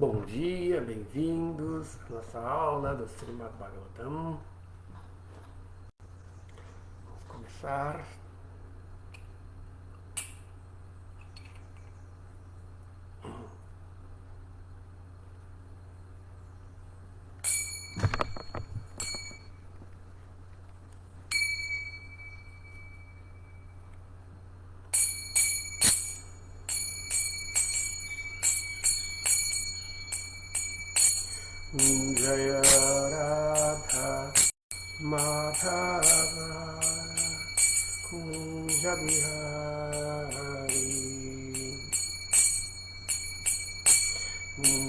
Bom dia, bem-vindos à nossa aula do Srimad Bhagavatam. Vamos começar. Jaya Radha Madhava Kunja Bihari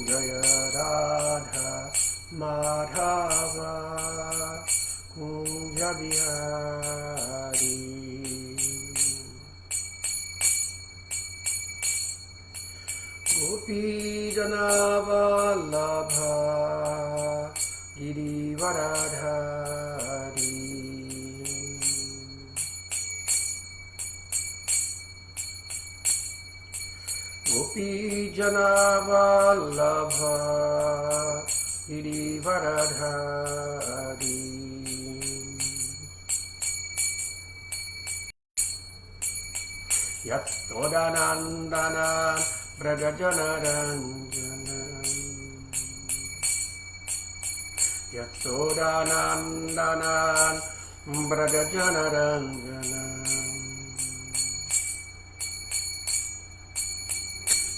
Jaya Radha Madhava Kunja Bihari Gopi Janavallabha Girivaradhari Gopi Janavallabha Girivaradhari Yatodanandana Brajajanaranjanam Yasodhanandanan Brajajanaranjanam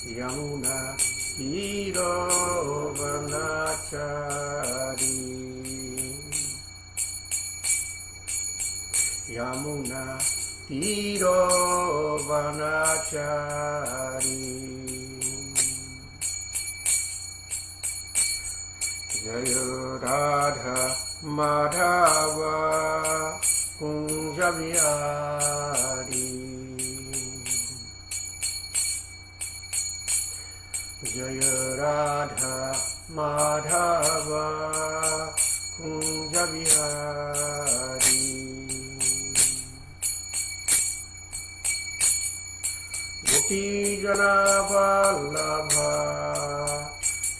Yamuna Tiro Vanachari Yamuna Tiro Vanachari Jaya Radha Madhava Kunja Bihari Jaya Radha Madhava Kunja Bihari Gopi Janavallabha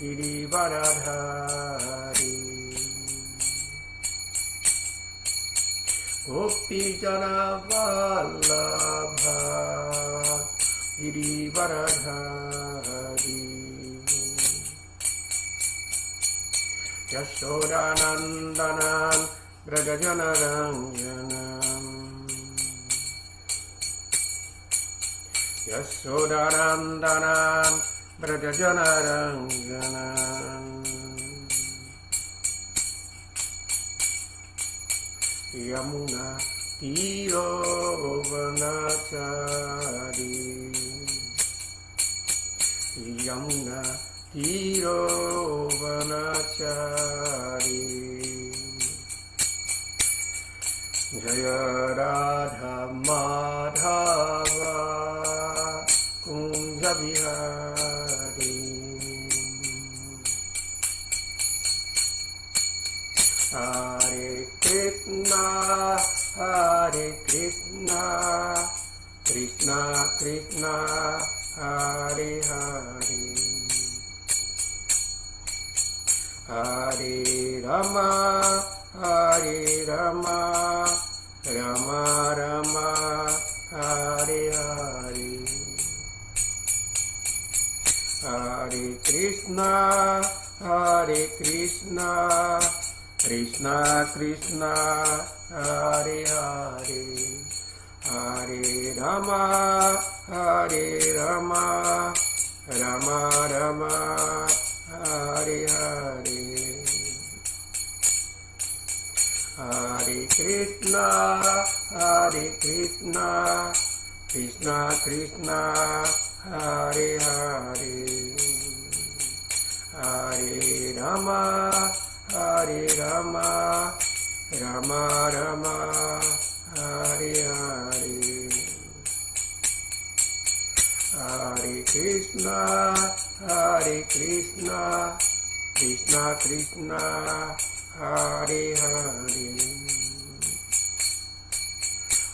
Girivaradhari Gopi Janavallabha Girivaradhari Yasodhanandanan Brajajanaranjanam Yasodhanandanan Brajajanaranjanam Yamuna Tiro Vanachari Yamuna Tiro Vanachari Jaya Radha Madhava Kunja Bihari Hare Krishna Krishna Krishna Hare Hare Hare Rama Rama Rama Hare Hare Hare Krishna Krishna Krishna Hare Hare Hare Rama Rama Rama Hare Hare Hare Krishna Krishna Krishna Hare Hare Hare Rama Rama Rama Hare Hare Hare Krishna Krishna Krishna Hare Hare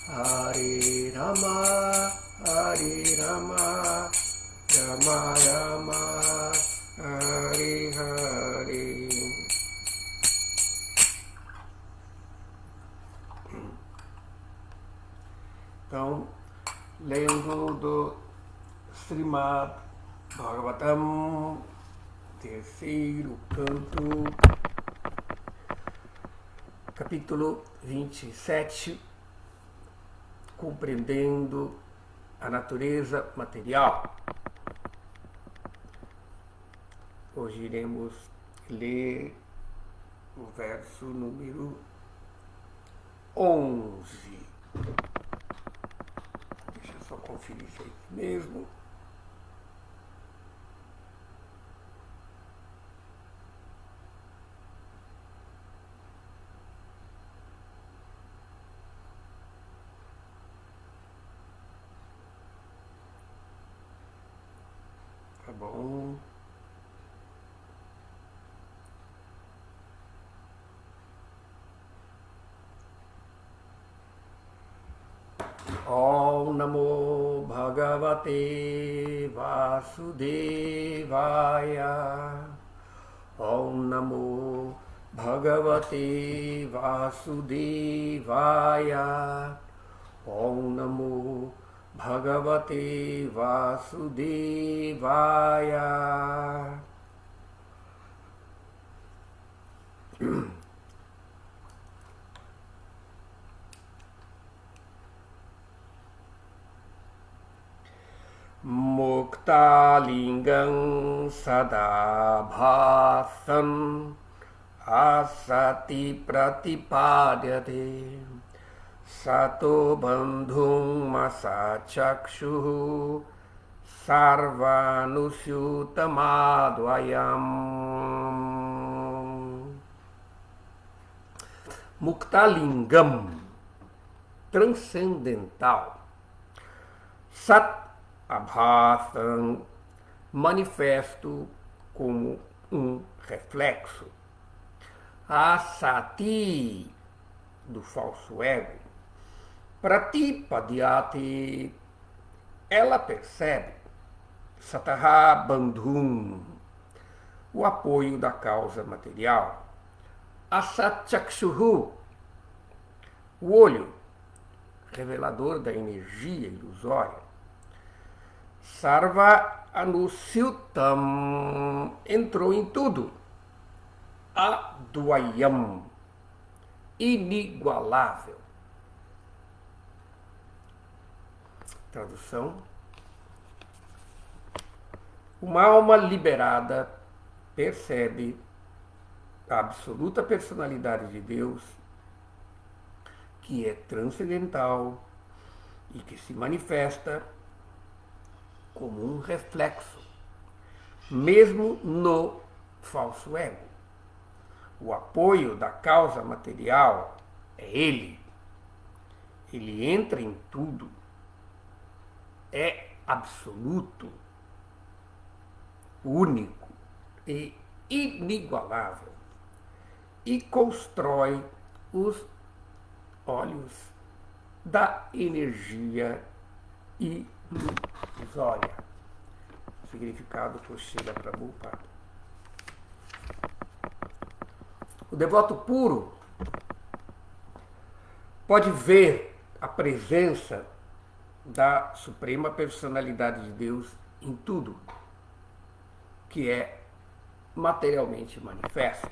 Hare Rama Rama Rama Hare lendo do Srimad Bhagavatam, terceiro canto, capítulo 27, compreendendo a natureza material. Hoje iremos ler o verso número 11. Deixa eu só conferir se é isso mesmo. Tá bom. Om Namo Bhagavate Vasudevaya. Om Namo Bhagavate Vasudevaya. Om Namo Bhagavate Vasudevaya. Muktalingam sadabhasan asati pratipadyate sato bandhum masachakshu sarvanusyutamadvayam. Muktalingam, transcendental. Sat Abhasam, manifesto como um reflexo. Asati, do falso ego. Pratipadyate, ela percebe. Sataha bandhum, o apoio da causa material. Asatchakshuhu, o olho, revelador da energia ilusória. Sarva anusyutam, entrou em tudo. Advayam, inigualável. Tradução: uma alma liberada percebe a absoluta personalidade de Deus, que é transcendental e que se manifesta como um reflexo, mesmo no falso ego. O apoio da causa material é ele. Ele entra em tudo, é absoluto, único e inigualável, e constrói os olhos da energia ilusória. Significado por Srila Prabhupada. O devoto puro pode ver a presença da Suprema Personalidade de Deus em tudo que é materialmente manifesto.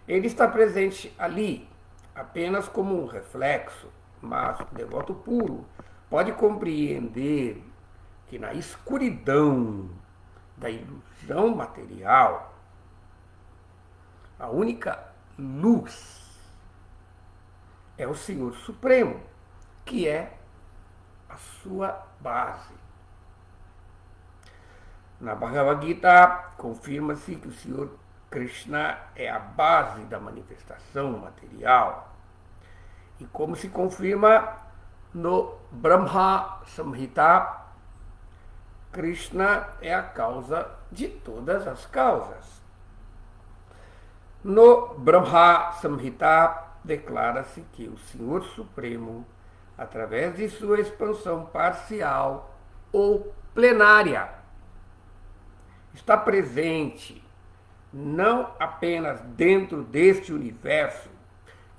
Ele está presente ali apenas como um reflexo, mas o devoto puro pode compreender que na escuridão da ilusão material, a única luz é o Senhor Supremo, que é a sua base. Na Bhagavad Gita, confirma-se que o Senhor Krishna é a base da manifestação material. E como se confirma no Brahma Samhita, Krishna é a causa de todas as causas. No Brahma Samhita, declara-se que o Senhor Supremo, através de sua expansão parcial ou plenária, está presente não apenas dentro deste universo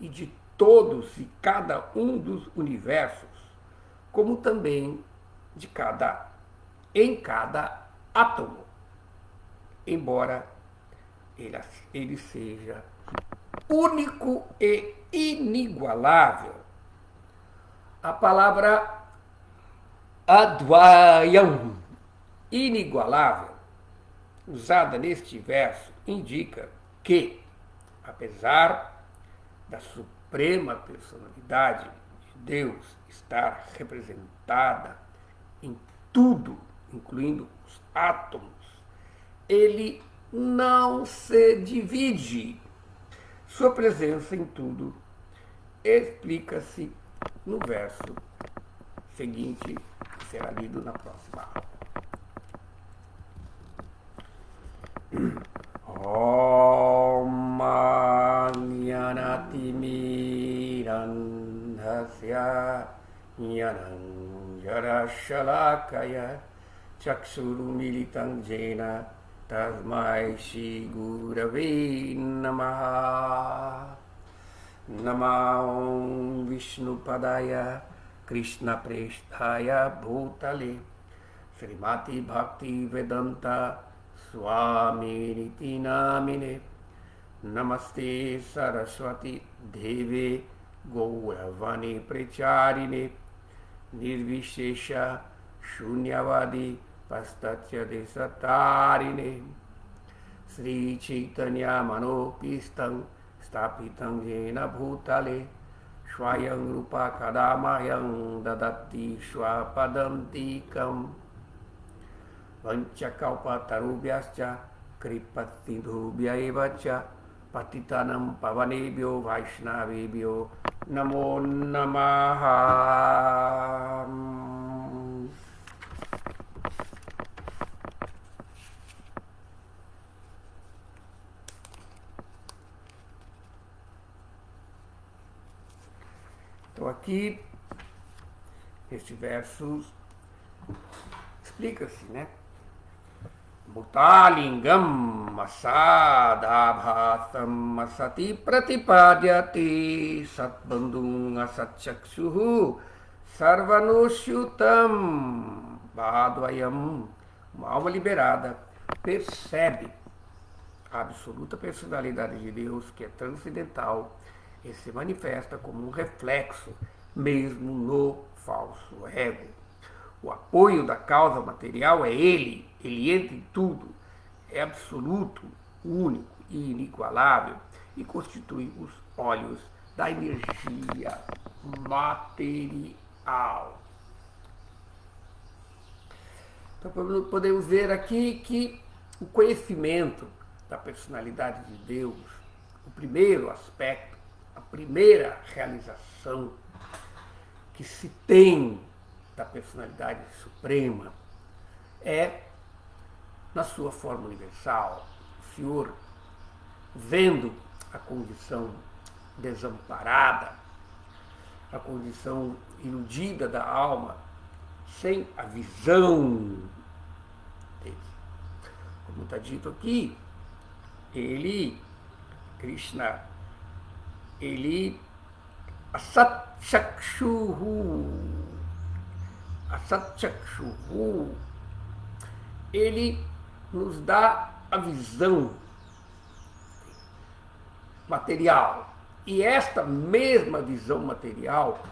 e de todos e cada um dos universos, como também em cada átomo, embora ele seja único e inigualável. A palavra Advayam, inigualável, usada neste verso, indica que, apesar da suprema personalidade de Deus estar representada em tudo, incluindo os átomos, ele não se divide. Sua presença em tudo explica-se no verso seguinte, que será lido na próxima aula. Om Jnanati Mirandhasya Jnananjana Shalakaya Chakshuru Militam Jena Tasmai Shri Gurave Namaha. Namah Vishnu Padaya Krishna Presthaya Bhutale Srimati Bhakti Vedanta Swami Niti Namine Namaste Saraswati Deve Gauravani Precharine Nirvishesha Shunyavadi Pastatya Desatarine Sri Chaitanya Manopistam Stapitam Jena Bhutale Swayam Rupa Kadamayam Dadati Swapadantikam Vanchakalpatarubhyascha Kripatindhubhya evacha Patitanam Pavanebhyo Vaishnavebhyo Namo Namaha. Então aqui, este verso explica-se, né? Bhutalingam asadabhasam asati pratipadyate satbandhum asatchakshuhu sarvanushyutam bhadvayam. Uma alma liberada percebe a absoluta personalidade de Deus, que é transcendental, e se manifesta como um reflexo mesmo no falso ego. O apoio da causa material é ele entra em tudo, é absoluto, único e inigualável e constitui os olhos da energia material. Então podemos ver aqui que o conhecimento da personalidade de Deus, o primeiro aspecto, a primeira realização que se tem da personalidade suprema é na sua forma universal. O Senhor, vendo a condição desamparada, a condição iludida da alma, sem a visão dele. Como está dito aqui, Krishna, Asatchakshuhu, ele nos dá a visão material. E esta mesma visão material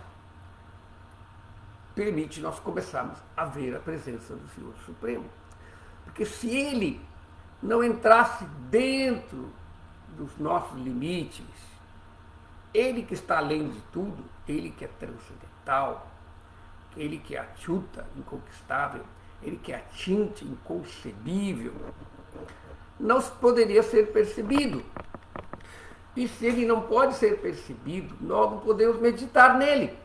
permite nós começarmos a ver a presença do Senhor Supremo. Porque se ele não entrasse dentro dos nossos limites, ele que está além de tudo, ele que é transcendental, ele que é achyuta, inconquistável, ele que é atinti, inconcebível, não poderia ser percebido. E se ele não pode ser percebido, nós não podemos meditar nele.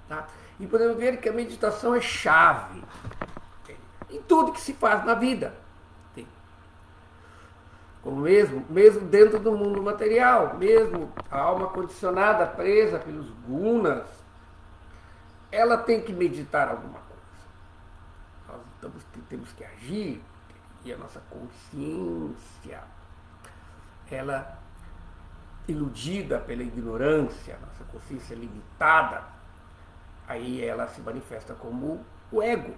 Tá? E podemos ver que a meditação é chave em tudo que se faz na vida. Como mesmo dentro do mundo material, mesmo a alma condicionada, presa pelos gunas, ela tem que meditar alguma coisa. Nós temos que agir, e a nossa consciência, ela iludida pela ignorância, nossa consciência limitada, aí ela se manifesta como o ego.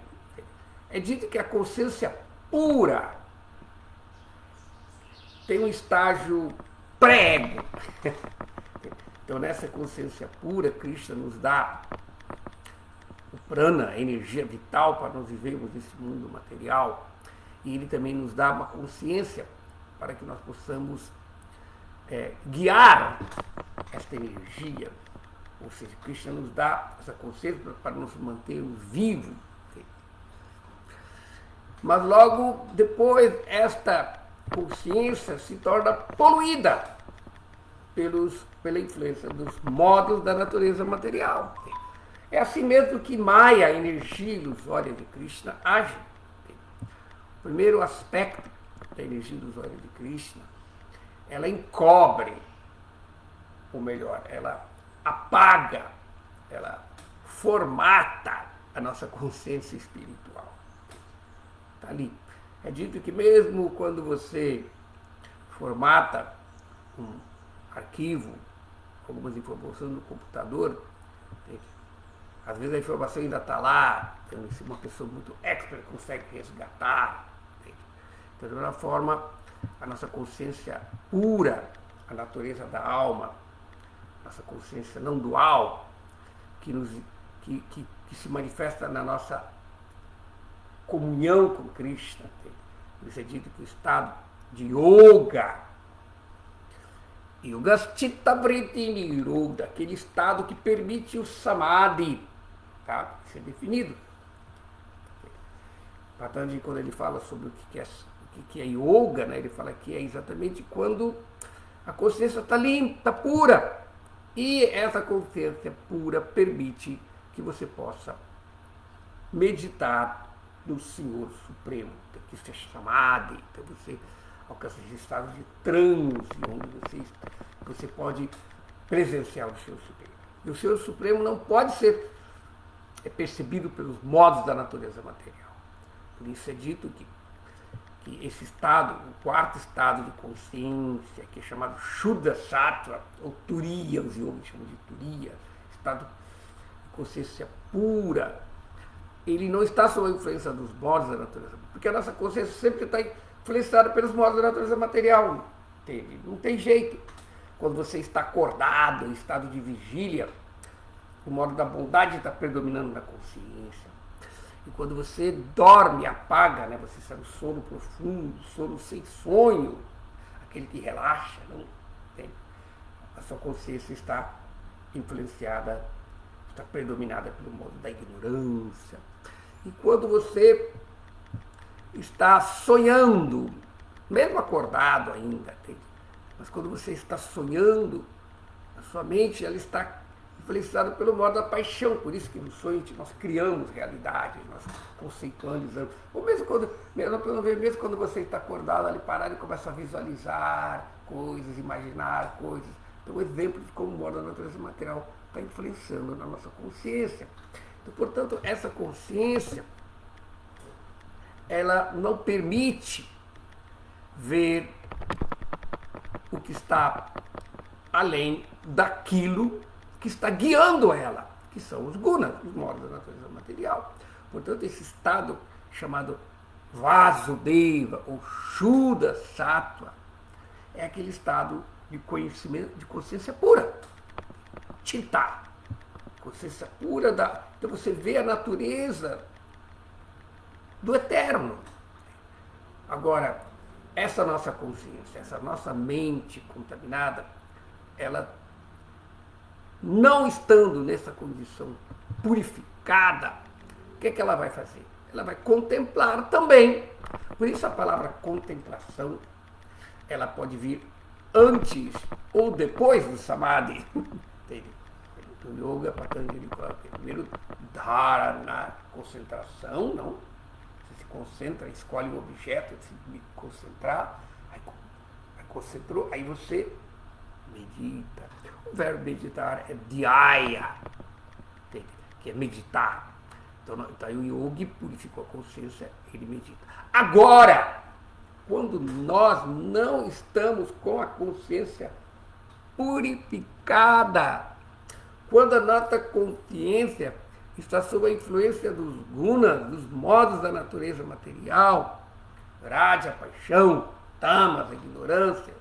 É dito que a consciência pura tem um estágio pré-ego. Então, nessa consciência pura, Krishna nos dá o prana, a energia vital para nós vivermos nesse mundo material, e ele também nos dá uma consciência para que nós possamos guiar esta energia. Ou seja, Krishna nos dá essa consciência para nos mantermos vivos. Mas logo depois esta consciência se torna poluída pela influência dos modos da natureza material. É assim mesmo que Maya, a energia ilusória de Krishna, age. O primeiro aspecto da energia ilusória de Krishna, ela encobre, ou melhor, ela apaga, ela formata a nossa consciência espiritual. Está ali. É dito que mesmo quando você formata um arquivo, algumas informações no computador, às vezes a informação ainda está lá, então, se uma pessoa muito expert consegue resgatar. Então, de alguma forma, a nossa consciência pura, a natureza da alma, nossa consciência não dual, que se manifesta na nossa comunhão com Krishna. Isso é dito que o estado de yoga, yoga-chitta vritti nirodha, aquele estado que permite o samadhi, tá? Isso é definido. Patanjali, quando ele fala sobre o que é yoga, né, ele fala que é exatamente quando a consciência está limpa, está pura. E essa consciência pura permite que você possa meditar no Senhor Supremo, que isso é samadhi. Então você alcança esses estados de transe, onde você pode presenciar o Senhor Supremo. E o Senhor Supremo não pode ser percebido pelos modos da natureza material. Por isso é dito que esse estado, o quarto estado de consciência, que é chamado Shuddha Sattva, ou Turiya, os yogis chamam de Turiya, estado de consciência pura, ele não está sob a influência dos modos da natureza, porque a nossa consciência sempre está influenciada pelos modos da natureza material. Não tem jeito. Quando você está acordado, em estado de vigília, o modo da bondade está predominando na consciência. E quando você dorme, apaga, né? Você está no sono profundo, sono sem sonho, aquele que relaxa, não tem. A sua consciência está influenciada, está predominada pelo modo da ignorância. E quando você está sonhando, mesmo acordado ainda, mas quando você está sonhando, a sua mente ela está influenciada pelo modo da paixão. Por isso que no sonho nós criamos realidade, nós conceitualizamos. Ou mesmo quando você está acordado ali parado e começa a visualizar coisas, imaginar coisas. Então, um exemplo de como o modo da natureza material está influenciando na nossa consciência. Então, portanto, essa consciência ela não permite ver o que está além daquilo que está guiando ela, que são os gunas, os modos da natureza material. Portanto, esse estado chamado Vasudeva ou Shuddha Sattva é aquele estado de conhecimento, de consciência pura. Chitta, consciência pura então você vê a natureza do eterno. Agora, essa nossa consciência, essa nossa mente contaminada, ela não estando nessa condição purificada, o que ela vai fazer? Ela vai contemplar também. Por isso a palavra contemplação, ela pode vir antes ou depois do samadhi. No yoga, Patanjali fala que primeiro dharana, concentração, não. Você se concentra, escolhe um objeto, se concentrar, aí concentrou, aí você medita. O verbo meditar é dhyaya, que é meditar. Então aí o yogi purificou a consciência, ele medita. Agora, quando nós não estamos com a consciência purificada, quando a nossa consciência está sob a influência dos gunas, dos modos da natureza material, raja, a paixão, tamas, a ignorância,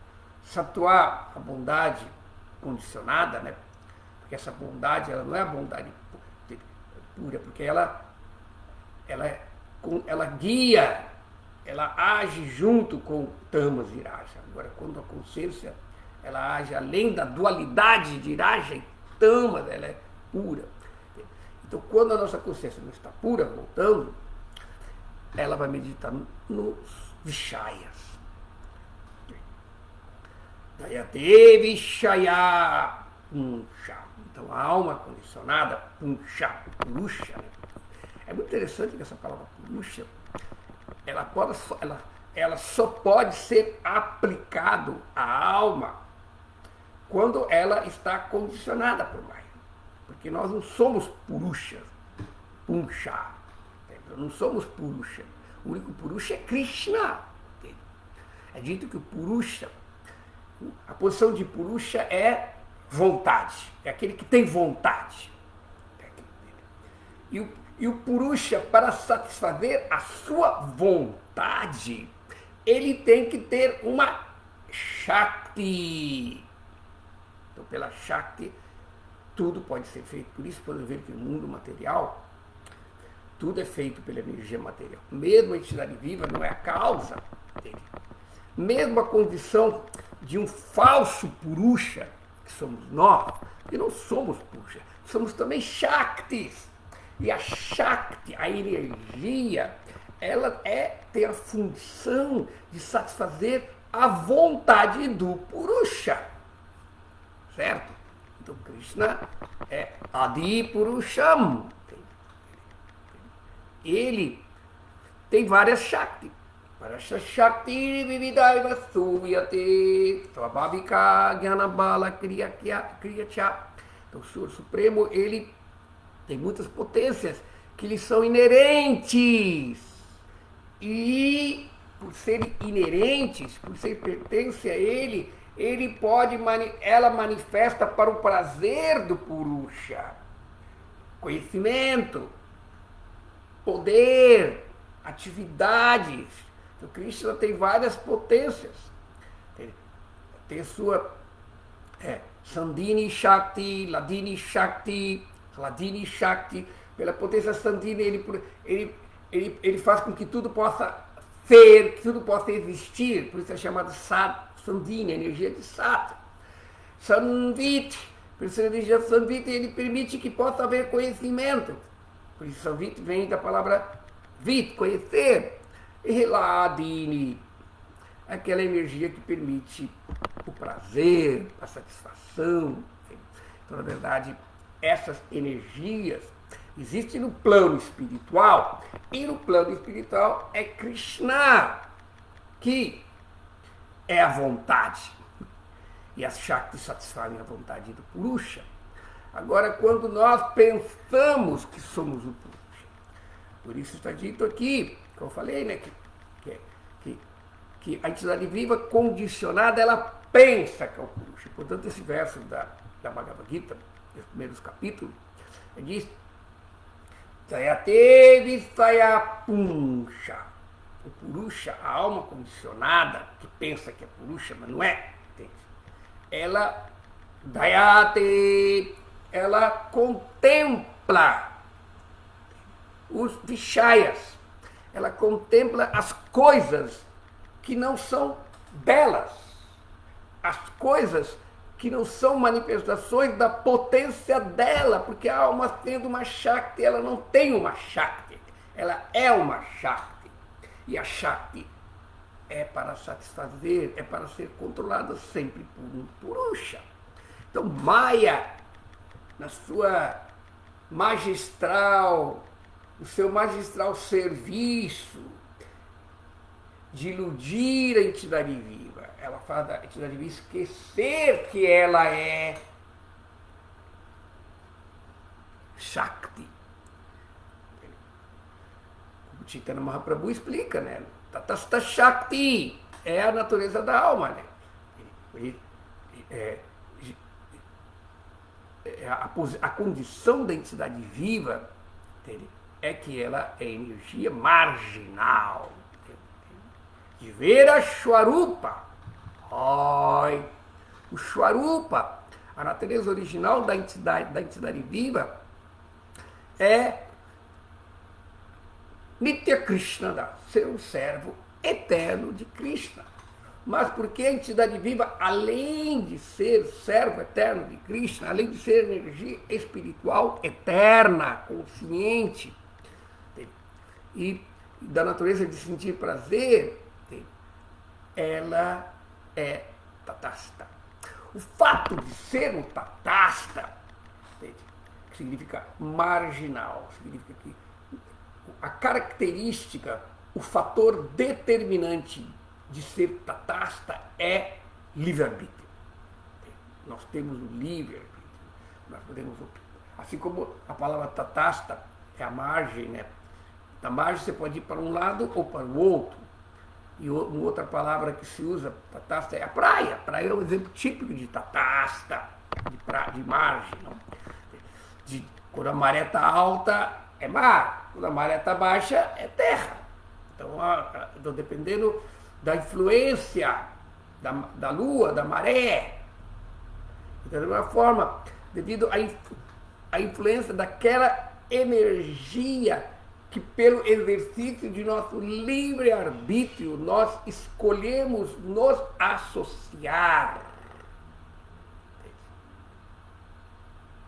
sattva, a bondade condicionada, né? Porque essa bondade, ela não é a bondade pura, porque ela guia, ela age junto com tamas e raja. Agora, quando a consciência ela age além da dualidade de raja e tamas, ela é pura. Então, quando a nossa consciência não está pura, voltando, ela vai meditar nos vishayas. Dayate vishaya punsha. Então, a alma condicionada, punsha, purusha, né? É muito interessante que essa palavra purusha, ela só pode ser aplicado à alma quando ela está condicionada por Maya. Porque nós não somos purushas, punsha. Não somos purusha. O único purusha é Krishna. É dito que o purusha, a posição de purusha é vontade. É aquele que tem vontade. E o purusha, para satisfazer a sua vontade, ele tem que ter uma Shakti. Então, pela Shakti, tudo pode ser feito. Por isso, podemos ver que no mundo material, tudo é feito pela energia material. Mesmo a entidade viva não é a causa dele. Mesmo a condição de um falso purusha, que somos nós, que não somos purusha, somos também Shaktis. E a Shakti, a energia, ela tem a função de satisfazer a vontade do Purusha. Certo? Então Krishna é Adi Purusham. Ele tem várias Shakti. Parasha Shakti Vividaiva Suyate Svabhavika Jnanabala Kriyacha. Então o Senhor Supremo, ele tem muitas potências que lhe são inerentes. E por serem inerentes, por ser pertence a ele, ela manifesta para o prazer do Purusha. Conhecimento, poder, atividades. Então Krishna tem várias potências. Tem a sua Sandhini Shakti, Ladini Shakti. Ladini Shakti, pela potência Sandhini, ele faz com que tudo possa ser, que tudo possa existir, por isso é chamado Sandhini, energia de Sattva. Sanvit, por isso a energia Sanvit, ele permite que possa haver conhecimento. Por isso Sanvit vem da palavra Vit, conhecer. E Ladini, aquela energia que permite o prazer, a satisfação. Então, na verdade, essas energias existem no plano espiritual, e no plano espiritual é Krishna, que é a vontade. E as Shaktis satisfazem a vontade do Purusha. Agora, quando nós pensamos que somos o Purusha, por isso está dito aqui, como eu falei, né, que a entidade viva condicionada, ela pensa que é o Purusha. Portanto, esse verso da Bhagavad Gita, nos primeiros capítulos, diz Jayate Vishaya Punsha. O Purusha, a alma condicionada, que pensa que é Purusha, mas não é, ela, Dayate, ela contempla os Vishayas, ela contempla as coisas que não são belas, as coisas que não são manifestações da potência dela, porque a alma tendo uma Shakti, ela não tem uma Shakti, ela é uma Shakti. E a Shakti é para satisfazer, é para ser controlada sempre por um Purusha. Então Maya, na sua magistral, o seu magistral serviço de iludir a entidade viva, ela faz a entidade viva esquecer que ela é Shakti. O Chaitanya Mahaprabhu explica, né? Tatastha Shakti é a natureza da alma, né? A condição da entidade viva entende? É que ela é energia marginal. De ver a Shwarupa. Oi. O Shwarupa, a natureza original da entidade viva, é Nitya Krishna, ser um servo eterno de Krishna. Mas porque a entidade viva, além de ser servo eterno de Krishna, além de ser energia espiritual eterna, consciente, e da natureza de sentir prazer, ela é tatasta. O fato de ser um tatasta, que significa marginal, significa que a característica, o fator determinante de ser tatasta é livre-arbítrio. Nós temos o livre-arbítrio. Nós podemos, assim como a palavra tatasta é a margem, né? Da margem você pode ir para um lado ou para o outro. E uma outra palavra que se usa, tatasta, é a praia. A praia é um exemplo típico de tatasta, de margem. Não? Quando a maré está alta, é mar. Quando a maré está baixa, é terra. Então, dependendo da influência da lua, da maré, então, de alguma forma, devido à influência daquela energia que pelo exercício de nosso livre-arbítrio nós escolhemos nos associar.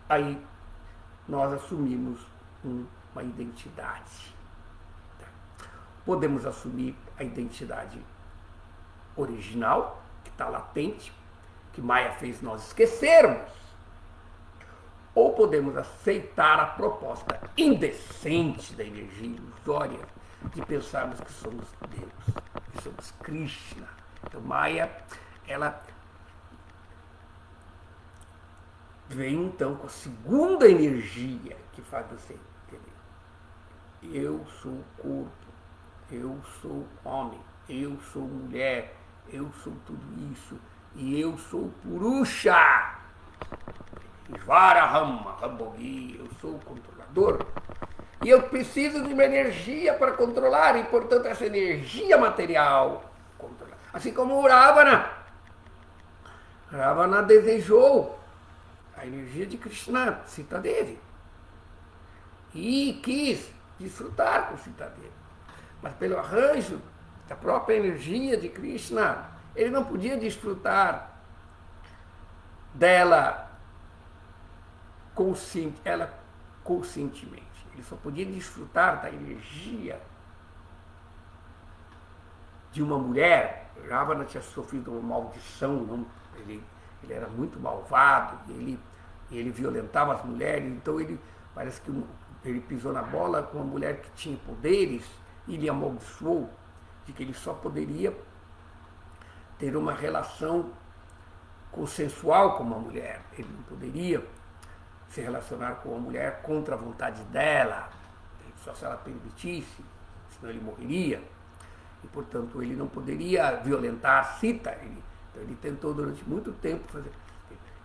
Aí nós assumimos uma identidade. Podemos assumir a identidade original, que está latente, que Maya fez nós esquecermos. Ou podemos aceitar a proposta indecente da energia ilusória de pensarmos que somos Deus, que somos Krishna. Então Maya, ela vem então com a segunda energia que faz você entender. Eu sou corpo, eu sou homem, eu sou mulher, eu sou tudo isso, e eu sou Purusha. Varahama, Rambogi, eu sou o controlador. E eu preciso de uma energia para controlar, e portanto essa energia material controlar. Assim como o Ravana. Ravana desejou a energia de Krishna, Sita Devi, e quis desfrutar com Sita Devi. Mas pelo arranjo da própria energia de Krishna, ele não podia desfrutar dela conscientemente. Ele só podia desfrutar da energia de uma mulher. Ravana tinha sofrido uma maldição, não? Ele era muito malvado, ele violentava as mulheres, então parece que ele pisou na bola com uma mulher que tinha poderes e lhe amaldiçoou de que ele só poderia ter uma relação consensual com uma mulher. Ele não poderia se relacionar com uma mulher contra a vontade dela, só se ela permitisse, senão ele morreria. E, portanto, ele não poderia violentar Sita. Então, ele tentou durante muito tempo fazer.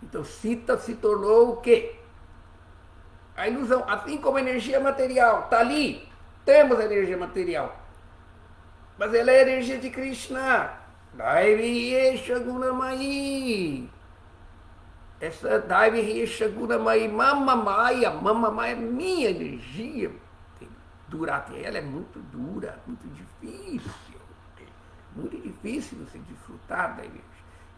Então, Sita se tornou o quê? A ilusão. Assim como a energia material está ali, temos a energia material, mas ela é a energia de Krishna. Daivi Yesha Gunamai. Essa Daivi Yesha Gunamai, Mamamaya é minha energia. Durante ela é muito dura, muito difícil. Muito difícil você desfrutar da energia.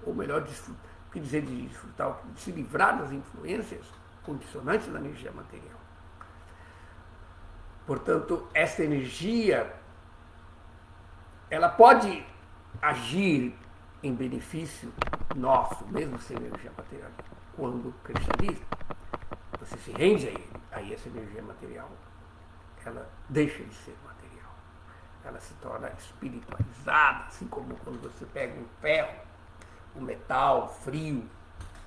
Ou melhor, o que dizer de desfrutar? De se livrar das influências condicionantes da energia material. Portanto, essa energia, ela pode agir em benefício nosso, mesmo sem energia material. Quando o Krishna diz, você se rende a ele, aí essa energia material, ela deixa de ser material. Ela se torna espiritualizada, assim como quando você pega um ferro, um metal frio,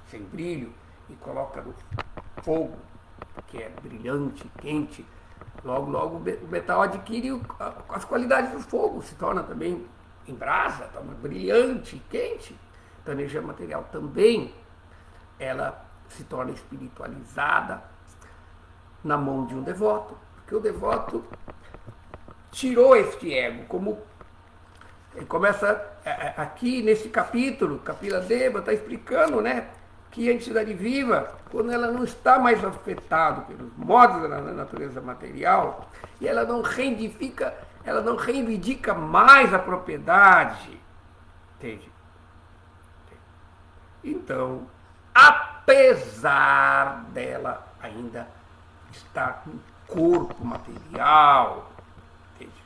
sem brilho, e coloca no fogo, que é brilhante, quente, logo o metal adquire as qualidades do fogo, se torna também em brasa, torna brilhante, quente. Então a energia material também, ela se torna espiritualizada na mão de um devoto, Porque o devoto tirou este ego, como ele começa aqui nesse capítulo, Kapila Deva está explicando, né, que a entidade viva, quando ela não está mais afetada pelos modos da natureza material, e ela não reivindica mais a propriedade, entende? Então, apesar dela ainda estar no corpo material, entende?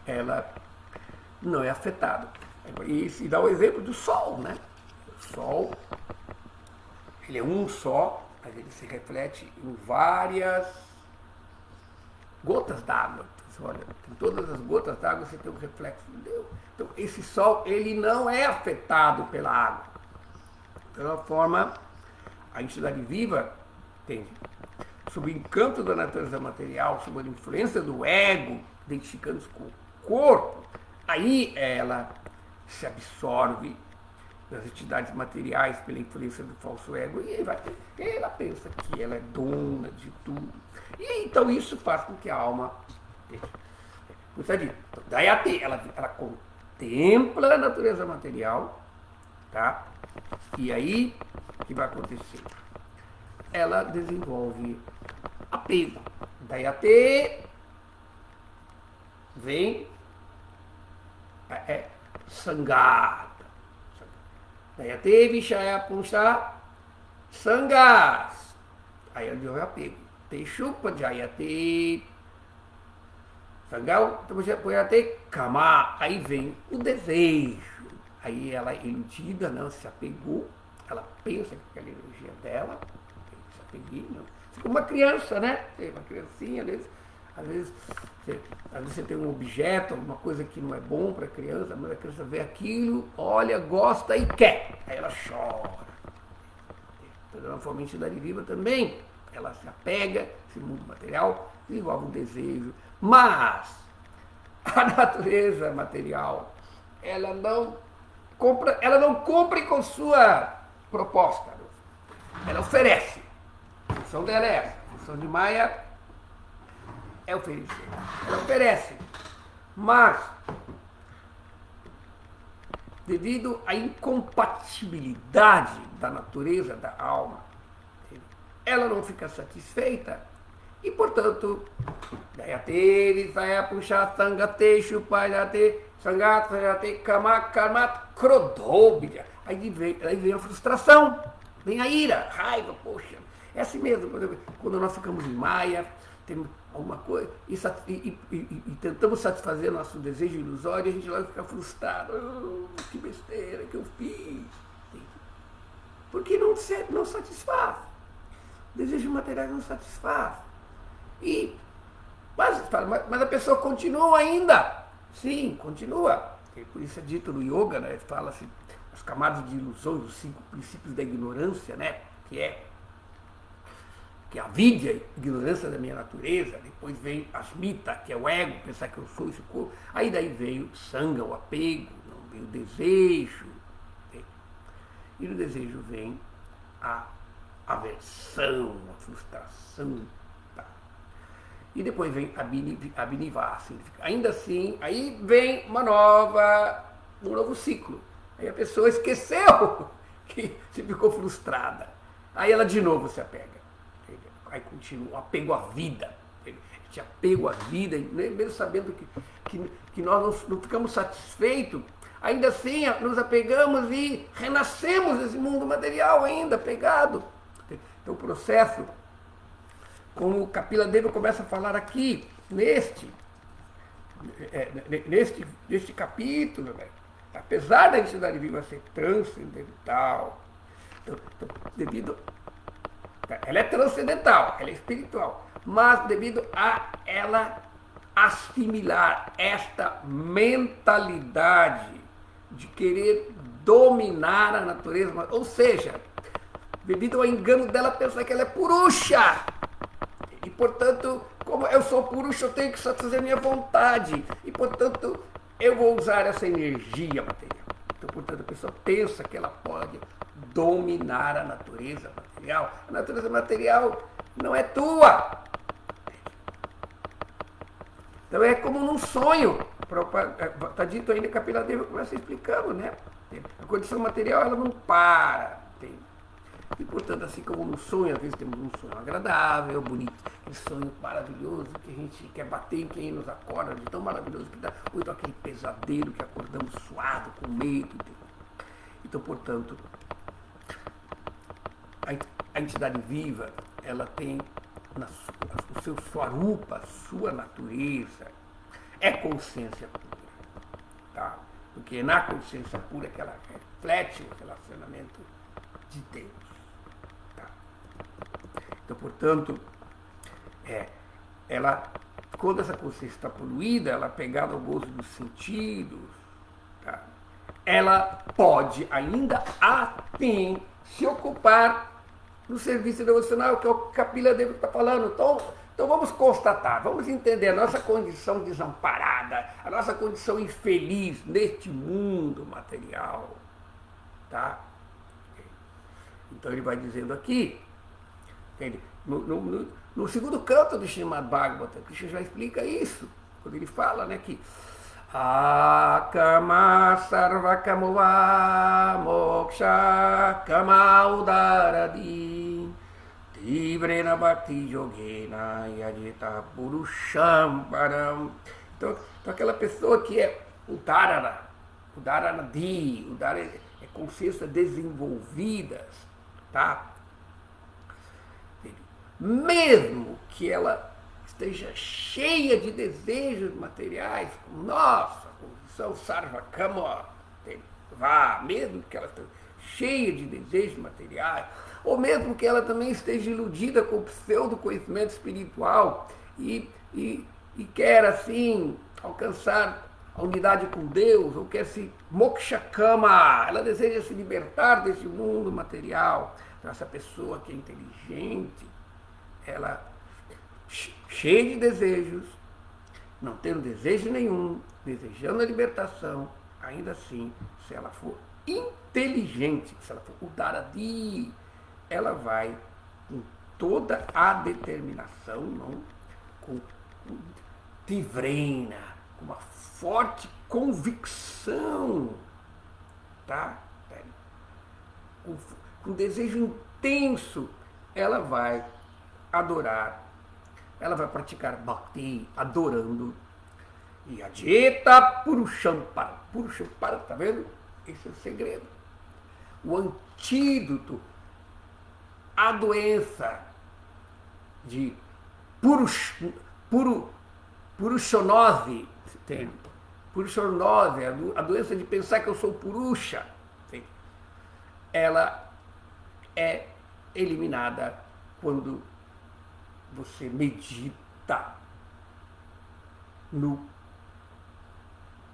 Ela não é afetada. E se dá o exemplo do Sol, né? O Sol, ele é um só, mas ele se reflete em várias gotas d'água. Olha, em todas as gotas d'água você tem um reflexo de Deus. Então, esse Sol, ele não é afetado pela água. De alguma forma, a entidade viva, entende? Sob o encanto da natureza material, sob a influência do ego, identificando-se com o corpo, aí ela se absorve das entidades materiais pela influência do falso ego e ela pensa que ela é dona de tudo. E então isso faz com que a alma, daí ela contempla a natureza material, tá? E aí o que vai acontecer? Ela desenvolve apego. Daí até vem Sangata. Daí até Vishaya Punsa Sangas. Aí eu digo apego. Teshupa Jayate Sangal, até Kama. Aí vem o desejo. Aí ela é iludida, não se apegou. Ela pensa que aquela energia dela, se apeguei, não. Fica uma criança, né? Uma criancinha, às vezes você tem um objeto, alguma coisa que não é bom para a criança, mas a criança vê aquilo, olha, gosta e quer. Aí ela chora. Então, na forma de entidade viva também, ela se apega, esse mundo material, desenvolve um desejo. Mas a natureza material, ela não cumpre com sua proposta. Ela oferece. A função dela é essa. A função de Maya é oferecer. Ela oferece. Mas, devido à incompatibilidade da natureza da alma, ela não fica satisfeita e, portanto, Dayate, Visaya, Pusha, Sangate, Shupayate, Sangate, Kamat, Krodobhya. Aí vem a frustração, vem a ira, raiva, poxa. É assim mesmo, quando nós ficamos em Maya, temos alguma coisa e tentamos satisfazer nosso desejo ilusório, a gente lá fica frustrado. Que besteira que eu fiz. Porque não satisfaz. O desejo material não satisfaz. Mas a pessoa continua ainda. Sim, continua. E por isso é dito no yoga, né? Fala-se as camadas de ilusão, os 5 princípios da ignorância, né? Que é a vidya, ignorância da minha natureza. Depois vem asmita, que é o ego, pensar que eu sou esse corpo. Aí daí veio o sanga, o apego, não vem o desejo. E no desejo vem a aversão, a frustração. Tá? E depois vem a binivá. Ainda assim, aí vem um novo ciclo. Aí a pessoa esqueceu que se ficou frustrada. Aí ela de novo se apega. Aí continua o apego à vida. Esse apego à vida, mesmo sabendo que nós não ficamos satisfeitos, ainda assim nos apegamos e renascemos nesse mundo material ainda, apegado. Então o processo, como o Kapila Deva começa a falar aqui, neste capítulo, né? Apesar da entidade viva ser transcendental, ela é transcendental, ela é espiritual, mas devido a ela assimilar esta mentalidade de querer dominar a natureza, ou seja, devido ao engano dela pensar que ela é purusha, e portanto, como eu sou purusha, eu tenho que satisfazer minha vontade, e portanto, eu vou usar essa energia material. Então, portanto, a pessoa pensa que ela pode dominar a natureza material. A natureza material não é tua. Então é como num sonho. Está dito aí no Kapiladeva, começa explicando, né? A condição material ela não para. E, portanto, assim como no sonho, às vezes temos um sonho agradável, bonito, aquele sonho maravilhoso que a gente quer bater em quem nos acorda, de tão maravilhoso que dá, ou então aquele pesadelo que acordamos suado, com medo. Então, portanto, a entidade viva, ela tem o seu swarupa, sua natureza, é consciência pura. Tá? Porque na consciência pura é que ela reflete o relacionamento de Deus. Tá? Então, portanto, quando essa consciência está poluída, ela é pegada ao gozo dos sentidos, tá? Ela pode ainda assim se ocupar no serviço devocional, que é o que Kapiladeva está falando. Então vamos constatar, vamos entender a nossa condição desamparada, a nossa condição infeliz neste mundo material. Tá? Então ele vai dizendo aqui, no segundo canto do Srimad Bhagavatam, Krishna já explica isso, quando ele fala, né, que Akama sarvakamuva moksha kama udaradi tivrena bhakti yogena yajita purusham param. Então aquela pessoa que é o dharana é consciência desenvolvidas, tá? Mesmo que ela esteja cheia de desejos materiais, como nossa condição sarvakama, mesmo que ela esteja cheia de desejos materiais, ou mesmo que ela também esteja iludida com o pseudo-conhecimento espiritual e quer, assim, alcançar a unidade com Deus, ou quer se mokshakama, ela deseja se libertar desse mundo material. Então, essa pessoa que é inteligente, ela cheia de desejos, não tendo desejo nenhum, desejando a libertação, ainda assim, se ela for inteligente, se ela for udaradi, ela vai com toda a determinação, não? com tivrena, com uma forte convicção, tá? Com desejo intenso, ela vai adorar, ela vai praticar bhakti, adorando. E adjeta purushampara. Purushampara, tá vendo? Esse é o segredo. O antídoto à doença de purushonose, purushonose, a doença de pensar que eu sou purusha, ela é eliminada quando você medita no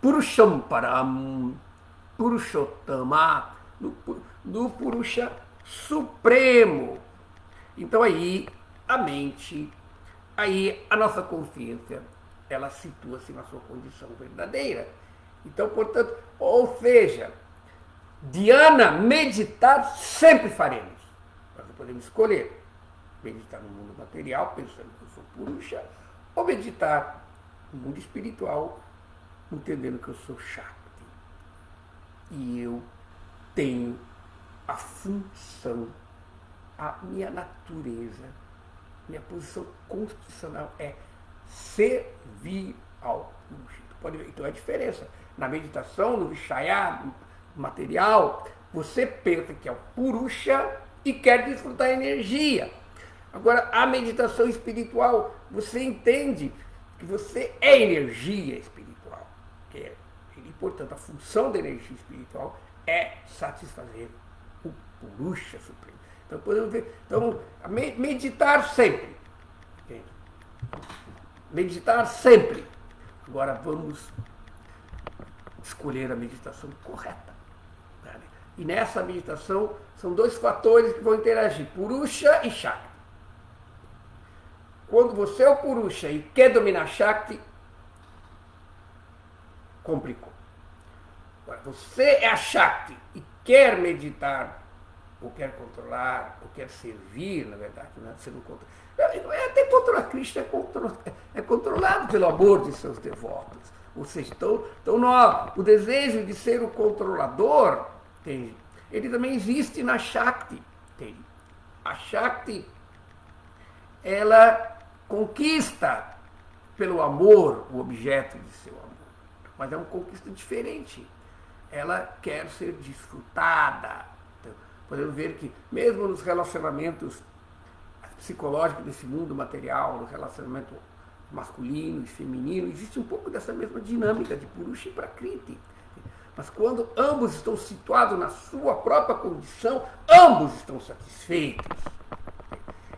Purushamparam, Purushottama, no Purusha Supremo. Então aí a mente, aí a nossa consciência, ela situa-se na sua condição verdadeira. Então, portanto, ou seja, dhyana, meditar, sempre faremos. Nós podemos escolher meditar no mundo material, pensando que eu sou Purusha, ou meditar no mundo espiritual, entendendo que eu sou Shakti. E eu tenho a função, a minha natureza, minha posição constitucional é servir ao Purusha. Pode ver, então é a diferença. Na meditação, no Vishaya material, você pensa que é o Purusha e quer desfrutar a energia. Agora, a meditação espiritual, você entende que você é energia espiritual. E, portanto, a função da energia espiritual é satisfazer o Purusha Supremo. Então, podemos ver. Então, meditar sempre. Meditar sempre. Agora, vamos escolher a meditação correta. E nessa meditação, são dois fatores que vão interagir: Purusha e Shakti. Quando você é o Purusha e quer dominar Shakti, complicou. Agora, você é a Shakti e quer meditar ou quer controlar, ou quer servir, na verdade, né? Você não controla. Até controlar, Cristo é controlado pelo amor de seus devotos. Ou seja, então o desejo de ser o controlador, entende? Ele também existe na Shakti. Entende? A Shakti, ela conquista pelo amor o objeto de seu amor. Mas é uma conquista diferente. Ela quer ser desfrutada. Então, podemos ver que mesmo nos relacionamentos psicológicos desse mundo material, no relacionamento masculino e feminino, existe um pouco dessa mesma dinâmica de Purusha e Prakriti. Mas quando ambos estão situados na sua própria condição, ambos estão satisfeitos.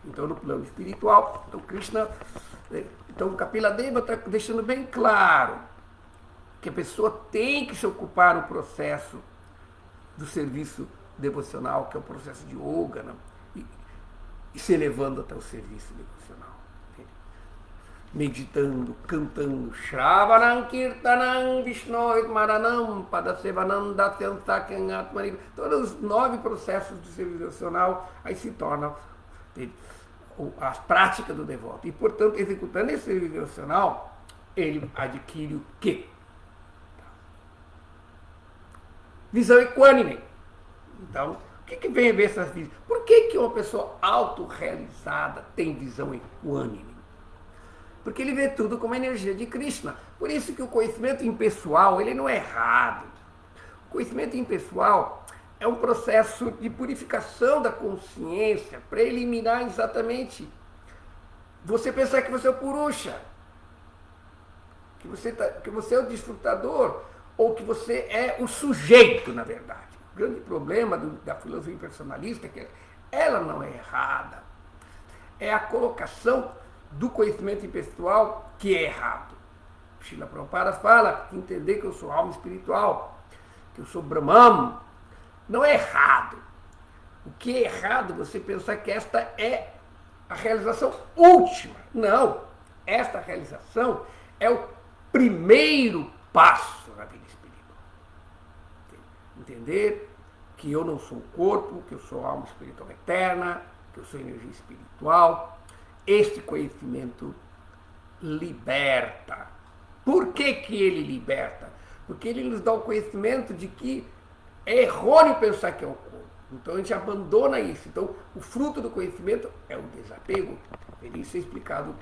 Então, no plano espiritual, então Kapila Deva está deixando bem claro que a pessoa tem que se ocupar no processo do serviço devocional, que é o processo de yoga, né? E se elevando até o serviço devocional. Meditando, cantando, Shravanam Kirtanam Vishnoit Maranam Padasevanam Datyam Sakyam Atmani. Todos os 9 processos de serviço devocional aí se tornam a prática do devoto. E, portanto, executando esse serviço devocional, ele adquire o quê? Visão equânime. Então, o que vem a ver essas visões? Por que uma pessoa autorrealizada tem visão equânime? Porque ele vê tudo como energia de Krishna. Por isso que o conhecimento impessoal, ele não é errado. O conhecimento impessoal é um processo de purificação da consciência para eliminar exatamente você pensar que você é o Purusha, que você é o desfrutador, ou que você é o sujeito, na verdade. O grande problema da filosofia impersonalista é que ela não é errada. É a colocação do conhecimento impessoal que é errado. Srila Prabhupada fala que entender que eu sou alma espiritual, que eu sou Brahman, não é errado. O que é errado é você pensar que esta é a realização última. Não. Esta realização é o primeiro passo na vida espiritual. Entender que eu não sou o corpo, que eu sou alma espiritual eterna, que eu sou energia espiritual. Este conhecimento liberta. Por que ele liberta? Porque ele nos dá o conhecimento de que é errôneo pensar que é o corpo. Então a gente abandona isso. Então o fruto do conhecimento é o desapego. Isso é explicado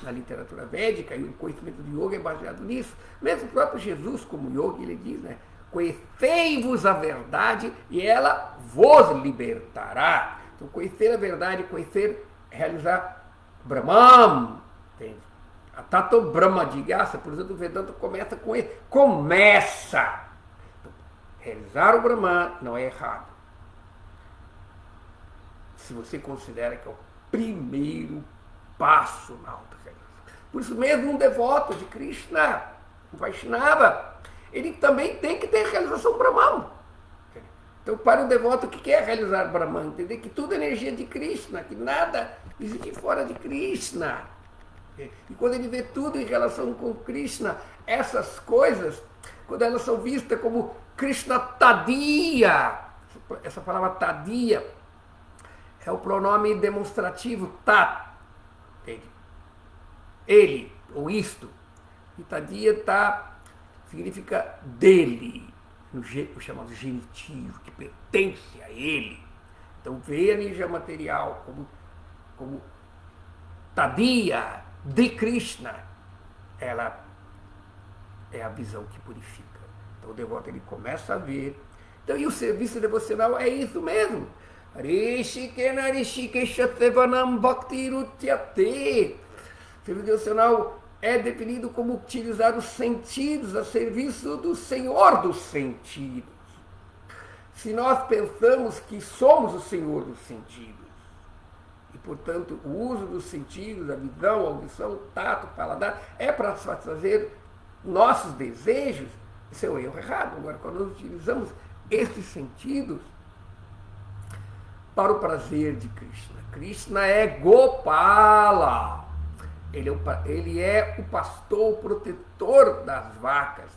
na literatura védica, e o conhecimento de yoga é baseado nisso. Mesmo o próprio Jesus, como yoga, ele diz, né? Conhecei-vos a verdade e ela vos libertará. Então conhecer a verdade, realizar Brahman, entende? A Tato Brahma Jigyasa, por exemplo, o Vedanta começa com ele. Começa! Então, realizar o Brahman não é errado. Se você considera que é o primeiro passo na auto-realização. Por isso mesmo, um devoto de Krishna, um Vaishnava, ele também tem que ter realização Brahman. Então, para o devoto que quer realizar Brahman, entender que tudo é energia de Krishna, que nada existe fora de Krishna. E quando ele vê tudo em relação com Krishna, essas coisas, quando elas são vistas como Krishna Tadiya, essa palavra Tadiya é o pronome demonstrativo tat, ele, ou isto. E Tadiya significa dele, o chamado genitivo, que pertence a ele. Então, vê a energia material como Tadiya de Krishna, ela é a visão que purifica. Então, o devoto ele começa a ver. Então, e o serviço devocional é isso mesmo. Rishikena Rishikesha Sevanam Bhakti Rutyate. O serviço devocional é definido como utilizar os sentidos a serviço do Senhor dos sentidos. Se nós pensamos que somos o Senhor dos sentidos, e, portanto, o uso dos sentidos, a visão, a audição, o tato, o paladar, é para satisfazer nossos desejos, isso é o erro errado. Agora, quando nós utilizamos esses sentidos para o prazer de Krishna, Krishna é Gopala. Ele é o pastor, o protetor das vacas.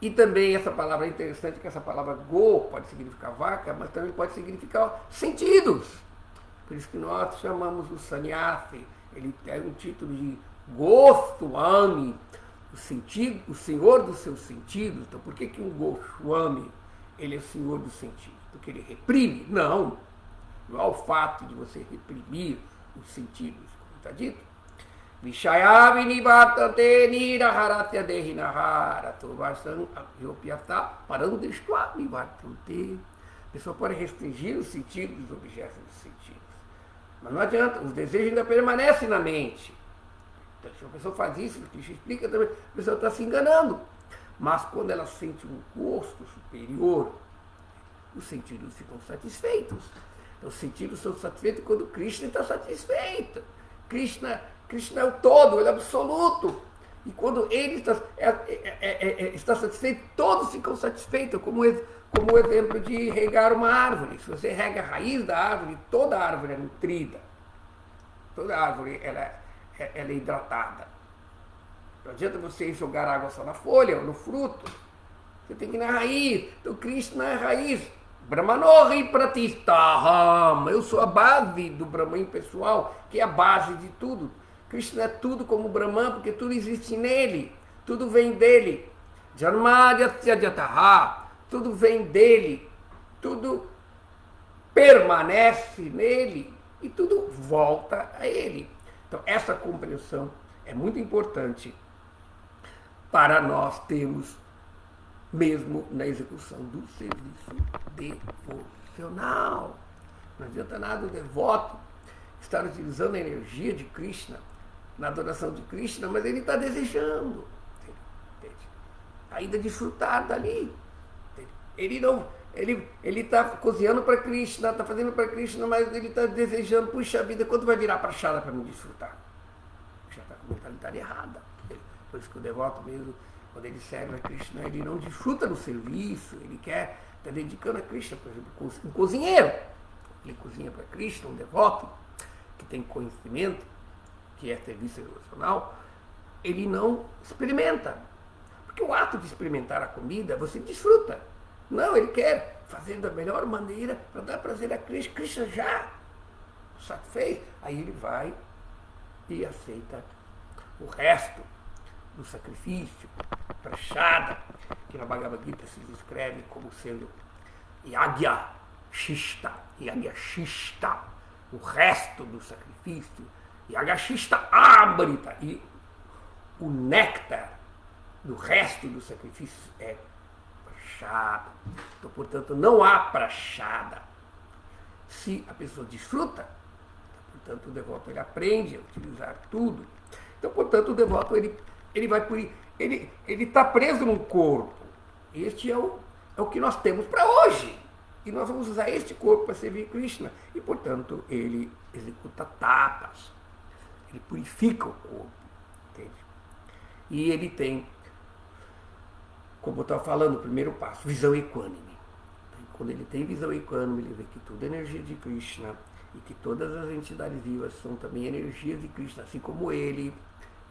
E também essa palavra é interessante, que essa palavra go pode significar vaca, mas também pode significar sentidos. Por isso que nós chamamos o sannyasi, ele tem um título de Goswami, o senhor dos seus sentidos. Então por que um Goswami ele é o senhor dos sentidos? Porque ele reprime? Não. Não é o fato de você reprimir os sentidos, como está dito. Vishaya vinivatante niraharatya dehinahara turvasam yopyata parandrishtua nivatante. A pessoa pode restringir os sentidos dos objetos dos sentidos. Mas não adianta, os desejos ainda permanecem na mente. Então, se a pessoa faz isso, o Krishna explica também, a pessoa está se enganando. Mas quando ela sente um gosto superior, os sentidos ficam satisfeitos. Então, os sentidos são satisfeitos quando Krishna está satisfeito. Krishna é o todo, ele é absoluto. E quando ele está satisfeito, todos ficam satisfeitos, como o exemplo de regar uma árvore. Se você rega a raiz da árvore, toda a árvore é nutrida. Toda a árvore ela é hidratada. Não adianta você jogar água só na folha ou no fruto. Você tem que ir na raiz. Então Krishna é a raiz. Brahmanohi pratistaham. Eu sou a base do Brahman pessoal, que é a base de tudo. Krishna é tudo como Brahman, porque tudo existe nele. Tudo vem dele. Janmadhyasya jataha. Tudo vem dele. Tudo permanece nele. E tudo volta a ele. Então essa compreensão é muito importante para nós termos, mesmo na execução do serviço devocional. Não adianta nada o devoto estar utilizando a energia de Krishna na adoração de Krishna, mas ele está desejando ainda desfrutar dali. Ele está cozinhando para Krishna, está fazendo para Krishna, mas ele está desejando, puxa vida, quando vai virar prachada para me desfrutar? Já está com a mentalidade errada. Por isso que o devoto mesmo, quando ele serve a Krishna, ele não desfruta do serviço, ele quer estar dedicando a Krishna. Por exemplo, um cozinheiro, ele cozinha para Krishna, um devoto que tem conhecimento, que é serviço devocional, ele não experimenta. Porque o ato de experimentar a comida, você desfruta. Não, ele quer fazer da melhor maneira para dar prazer a Krishna. Krishna já satisfez. Aí ele vai e aceita o resto do sacrifício, prachada, que na Bhagavad Gita se descreve como sendo Yagya Shishta, o resto do sacrifício, Yagya Shishta Amrita, e o néctar do resto do sacrifício é prachada. Então, portanto, não há prachada se a pessoa desfruta. Portanto, o devoto ele aprende a utilizar tudo. Então, portanto, o devoto ele vai por ele está preso num corpo. Este é o que nós temos para hoje. E nós vamos usar este corpo para servir Krishna. E, portanto, ele executa tapas. Ele purifica o corpo. Entende? E ele tem, como eu estava falando, o primeiro passo, visão equânime. Então, quando ele tem visão equânime, ele vê que tudo é energia de Krishna e que todas as entidades vivas são também energias de Krishna, assim como ele.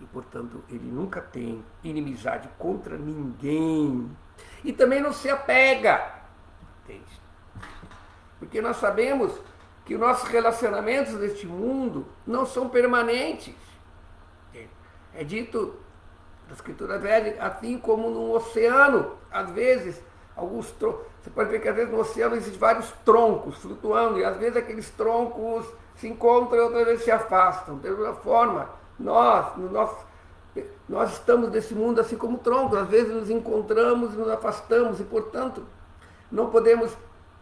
E, portanto, ele nunca tem inimizade contra ninguém. E também não se apega. Entende? Porque nós sabemos que os nossos relacionamentos neste mundo não são permanentes. É dito na escritura védica, assim como no oceano, às vezes, você pode ver que às vezes no oceano existem vários troncos flutuando, e às vezes aqueles troncos se encontram e outras vezes se afastam. De alguma forma, nós estamos nesse mundo assim como troncos, às vezes nos encontramos e nos afastamos, e portanto não podemos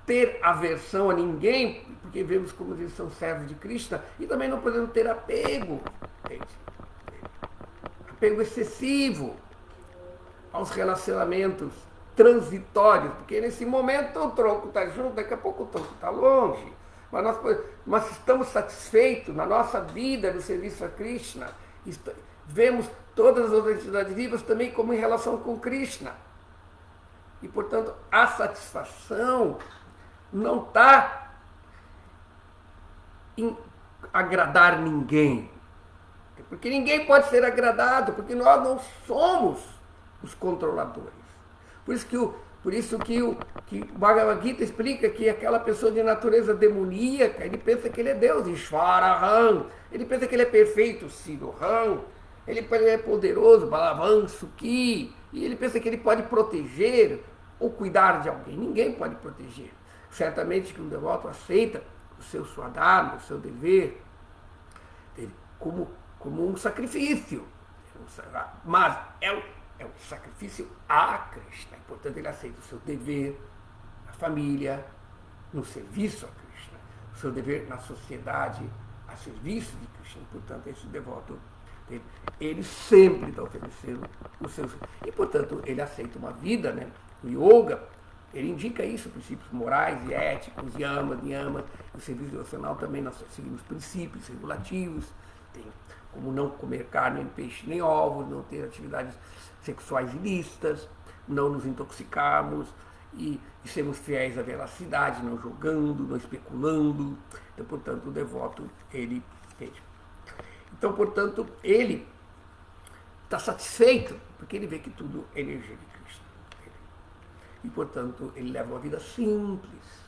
ter aversão a ninguém, porque vemos como eles são servos de Krishna, e também não podemos ter apego, apego excessivo aos relacionamentos transitórios, porque nesse momento o tronco está junto, daqui a pouco o tronco está longe. Mas nós estamos satisfeitos na nossa vida do serviço a Krishna. Vemos todas as outras entidades vivas também como em relação com Krishna. E, portanto, a satisfação não está em agradar ninguém. Porque ninguém pode ser agradado, porque nós não somos os controladores. Por isso que o Bhagavad Gita explica que aquela pessoa de natureza demoníaca, ele pensa que ele é Deus, Ishvarahan, ele pensa que ele é perfeito, Siddhohan, ele é poderoso, Balavan, Sukhi, e ele pensa que ele pode proteger ou cuidar de alguém. Ninguém pode proteger. Certamente que um devoto aceita o seu swadharma, o seu dever, como um sacrifício. Mas é um sacrifício a Krishna. Portanto, ele aceita o seu dever na família, no serviço a Krishna, o seu dever na sociedade, a serviço de Krishna. Portanto, esse devoto, ele sempre está oferecendo o seu... E, portanto, ele aceita uma vida, né? O yoga, ele indica isso, princípios morais e éticos, yama, niyama. O serviço devocional também nós seguimos princípios regulativos, tem como não comer carne, nem peixe, nem ovos, não ter atividades sexuais ilícitas, não nos intoxicarmos e sermos fiéis à veracidade, não jogando, não especulando. Então, portanto, o devoto, ele fez. Então, portanto, ele está satisfeito, porque ele vê que tudo é energia de Krishna. E, portanto, ele leva uma vida simples.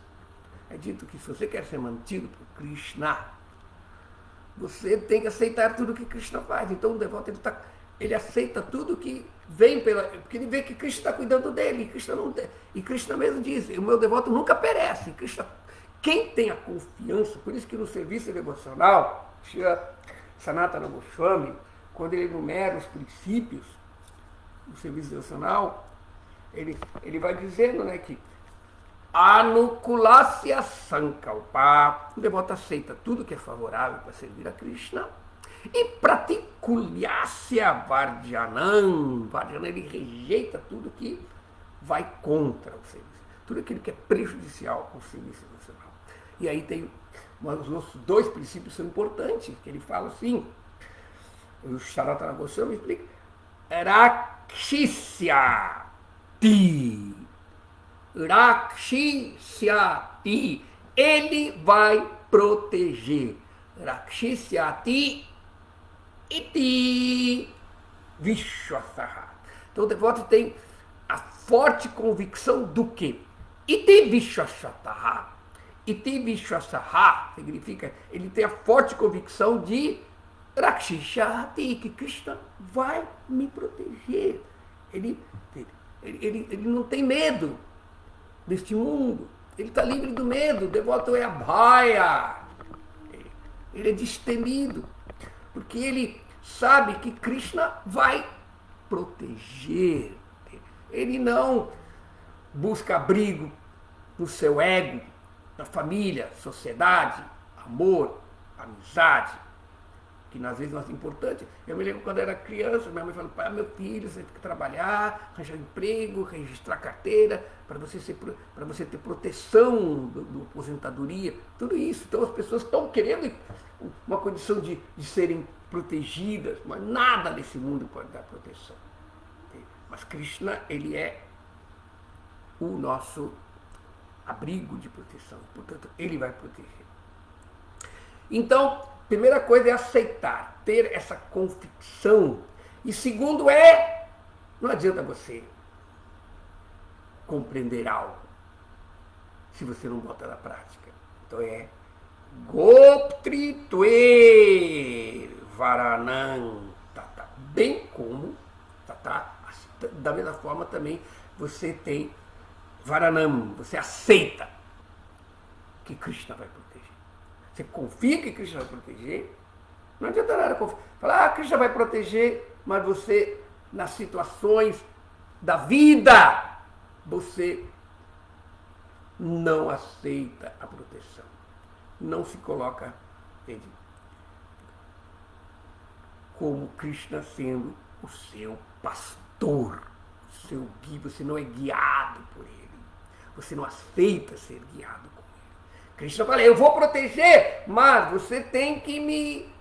É dito que se você quer ser mantido por Krishna, você tem que aceitar tudo que Krishna faz. Então, o devoto, ele aceita tudo que vem porque ele vê que Krishna está cuidando dele. E Krishna mesmo diz, o meu devoto nunca perece. Krishna, quem tem a confiança, por isso que no serviço devocional, Sanatana Goswami, quando ele enumera os princípios do serviço devocional, ele vai dizendo, né, que Anukulasya Sankalpa, o devoto aceita tudo que é favorável para servir a Krishna, e Pratikulyasya Varjanam, ele rejeita tudo que vai contra o serviço, tudo aquilo que é prejudicial ao serviço devocional. E aí tem os nossos dois princípios são importantes, que ele fala assim, o Sanatana Goswami explica, Rakshisyati, Rakshisyati, ele vai proteger. Rakshisyati iti Vishwasaha. Então o devoto tem a forte convicção do quê? Iti Vishwasaha. Iti Vishwasaha significa, ele tem a forte convicção de Rakshisyati, que Krishna vai me proteger. Ele não tem medo deste mundo. Ele está livre do medo. O devoto é abhaya. Ele é destemido. Porque ele sabe que Krishna vai proteger. Ele não busca abrigo no seu ego, na família, sociedade, amor, amizade, que às vezes não é importante. Eu me lembro quando eu era criança, minha mãe falou, pai, meu filho, você tem que trabalhar, arranjar emprego, registrar carteira, para você ter proteção do aposentadoria, tudo isso. Então as pessoas estão querendo uma condição de serem protegidas, mas nada nesse mundo pode dar proteção. Mas Krishna, ele é o nosso abrigo de proteção, portanto, ele vai proteger. Então, primeira coisa é aceitar, ter essa convicção. E segundo não adianta você compreender algo se você não bota na prática. Então Goptritve Varanam Tata. Bem como, da mesma forma também você tem Varanam, você aceita que Krishna vai proteger. Você confia que Krishna vai proteger, não adianta nada falar, Krishna vai proteger, mas você, nas situações da vida, você não aceita a proteção. Não se coloca como Krishna sendo o seu pastor, o seu guia. Você não é guiado por ele. Você não aceita ser guiado por ele. Krishna fala, eu vou proteger, mas você tem que me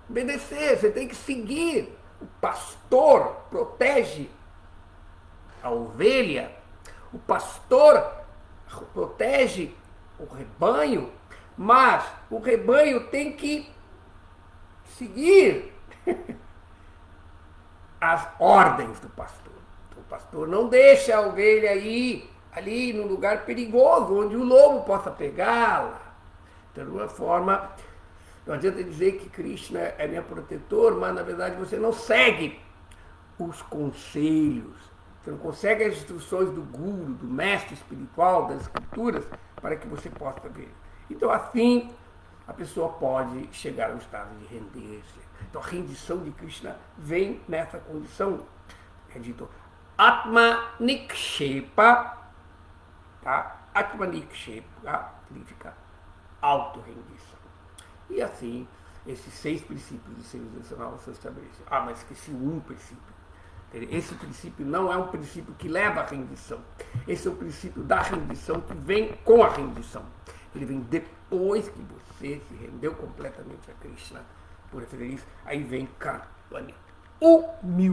obedecer, você tem que seguir. O pastor protege a ovelha, o pastor protege o rebanho, mas o rebanho tem que seguir as ordens do pastor. Então, pastor não deixa a ovelha ir ali num lugar perigoso, onde o lobo possa pegá-la. Então, de alguma forma, não adianta dizer que Krishna é meu protetor, mas na verdade você não segue os conselhos, você não consegue as instruções do guru, do mestre espiritual, das escrituras, para que você possa ver. Então, assim, a pessoa pode chegar ao estado de render-se. Então, a rendição de Krishna vem nessa condição. É dito Atma Nikshepa, tá? Atma Nikshepa significa auto-rendição. E assim, esses 6 princípios de civilização são estabelecidos. Ah, mas esqueci um princípio. Esse princípio não é um princípio que leva à rendição. Esse é o princípio da rendição que vem com a rendição. Ele vem depois que você se rendeu completamente a Krishna. Por isso, aí vem Karpani. Humildade.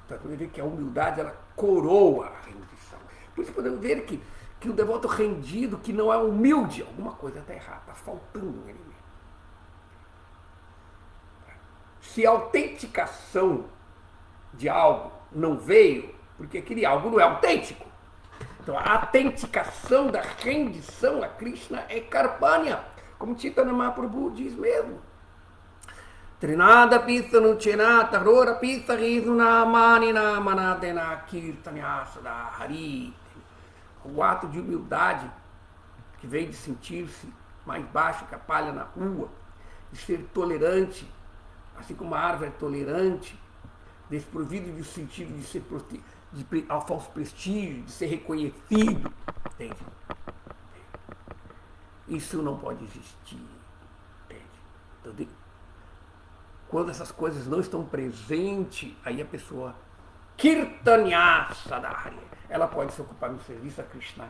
Então, podemos ver que a humildade, ela coroa a rendição. Por isso podemos ver que o devoto rendido, que não é humilde, alguma coisa está errada, está faltando nele mesmo. Se a autenticação de algo não veio, porque aquele algo não é autêntico. Então, a autenticação da rendição a Krishna é Karpanya, como Chaitanya Mahaprabhu diz mesmo. Trinada pisa nuchenata, rora pisa rizunamani namanadena kirtanyasada hari. O ato de humildade que vem de sentir-se mais baixo que a palha na rua, de ser tolerante, assim como a árvore é tolerante, desprovido de sentido de ser ao falso prestígio, de ser reconhecido. Entende? Isso não pode existir. Entende? Então, quando essas coisas não estão presentes, aí a pessoa Kirtanyasada, ela pode se ocupar no serviço a Krishna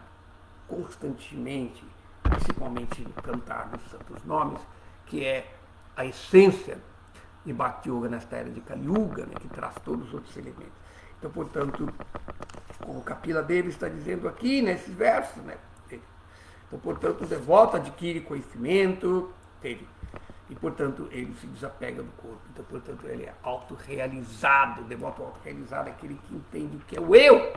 constantemente, principalmente no cantar dos santos nomes, que é a essência de Bhakti Yoga nesta era de Kali Yuga, né, que traz todos os outros elementos. Então, portanto, como Kapila Deva está dizendo aqui nesses versos, né? Então, portanto, o devoto adquire conhecimento, e, portanto, ele se desapega do corpo. Então, portanto, ele é autorrealizado. O devoto autorrealizado é aquele que entende o que é o eu.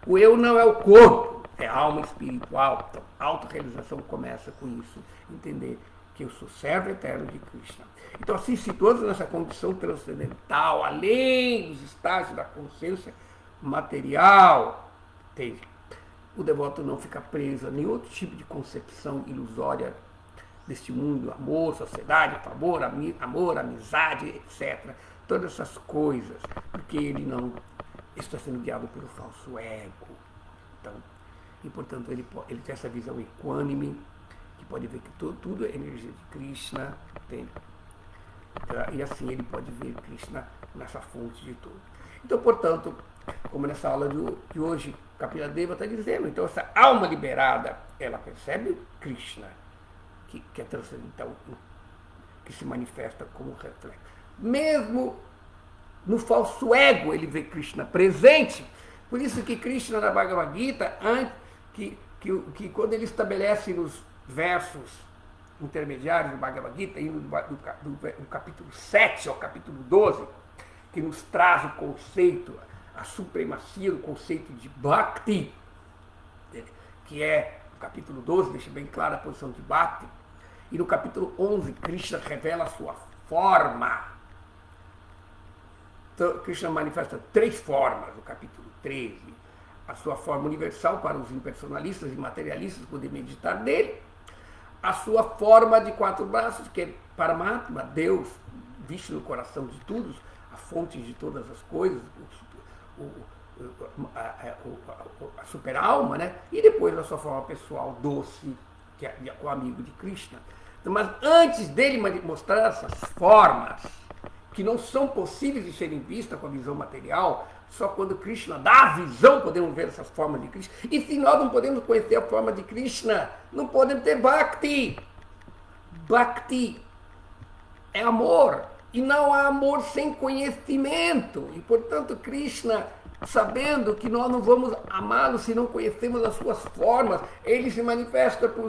O eu não é o corpo, é a alma espiritual. Então, a autorrealização começa com isso, entender que eu sou servo eterno de Krishna. Então, assim, situando nessa condição transcendental, além dos estágios da consciência material, entende? O devoto não fica preso a nenhum outro tipo de concepção ilusória deste mundo, amor, sociedade, favor, amor, amizade, etc. Todas essas coisas, porque ele não está sendo guiado pelo falso ego. Então, e portanto ele tem essa visão equânime, que pode ver que tudo é energia de Krishna, entende? E assim ele pode ver Krishna nessa fonte de tudo. Então, portanto, como nessa aula de hoje, Kapila Deva está dizendo, então essa alma liberada, ela percebe Krishna, que é transcendental, que se manifesta como reflexo. Mesmo no falso ego ele vê Krishna presente. Por isso que Krishna na Bhagavad Gita, que quando ele estabelece nos versos intermediários do Bhagavad Gita, indo do capítulo 7 ao capítulo 12, que nos traz o conceito, a supremacia do conceito de Bhakti, que é, no capítulo 12, deixa bem clara a posição de Bhakti, e no capítulo 11, Krishna revela a sua forma. Então, Krishna manifesta 3 formas no capítulo 13. A sua forma universal para os impersonalistas e materialistas poder meditar nele. A sua forma de 4 braços, que é Paramatma, Deus, visto no coração de todos, a fonte de todas as coisas, a super-alma, né? E depois a sua forma pessoal doce, que é o amigo de Krishna. Então, mas antes dele mostrar essas formas, que não são possíveis de serem vistas com a visão material, só quando Krishna dá a visão podemos ver essas formas de Krishna. E se nós não podemos conhecer a forma de Krishna, não podemos ter Bhakti. Bhakti é amor. E não há amor sem conhecimento. E, portanto, Krishna, sabendo que nós não vamos amá-lo se não conhecemos as suas formas, ele se manifesta para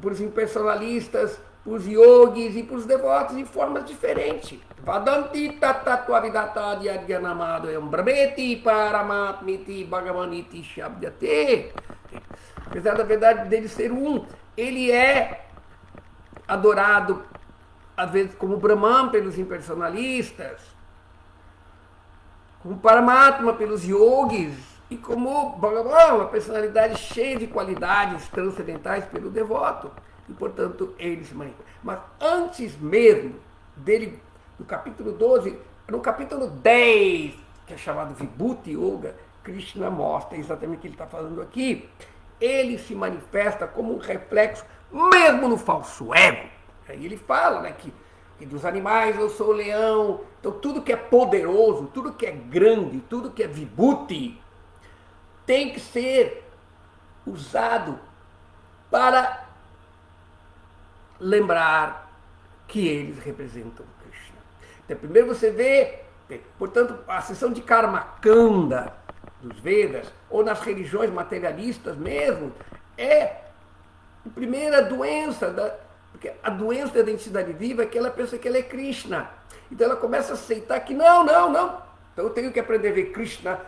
os impersonalistas, para os yogis e para os devotos de formas diferentes. Vadanti tatattvavidata dhyadhyanamado brahmeti paramatmiti bhagavaniti shabdyate. Apesar da verdade dele ser um, ele é adorado, às vezes, como Brahman pelos impersonalistas, como Paramatma pelos yogis, e como Bhagavan, uma personalidade cheia de qualidades transcendentais pelo devoto. E, portanto, ele se manifesta. Mas antes mesmo dele, no capítulo 12, no capítulo 10, que é chamado Vibhuti Yoga, Krishna mostra exatamente o que ele está falando aqui. Ele se manifesta como um reflexo, mesmo no falso ego. Aí ele fala, né, que dos animais eu sou o leão. Então tudo que é poderoso, tudo que é grande, tudo que é Vibhuti, tem que ser usado para lembrar que eles representam Krishna. Então, primeiro você vê, portanto, a seção de Karmakanda dos Vedas, ou nas religiões materialistas mesmo, é a primeira doença, porque a doença da identidade viva é que ela pensa que ela é Krishna. Então ela começa a aceitar que não. Então eu tenho que aprender a ver Krishna,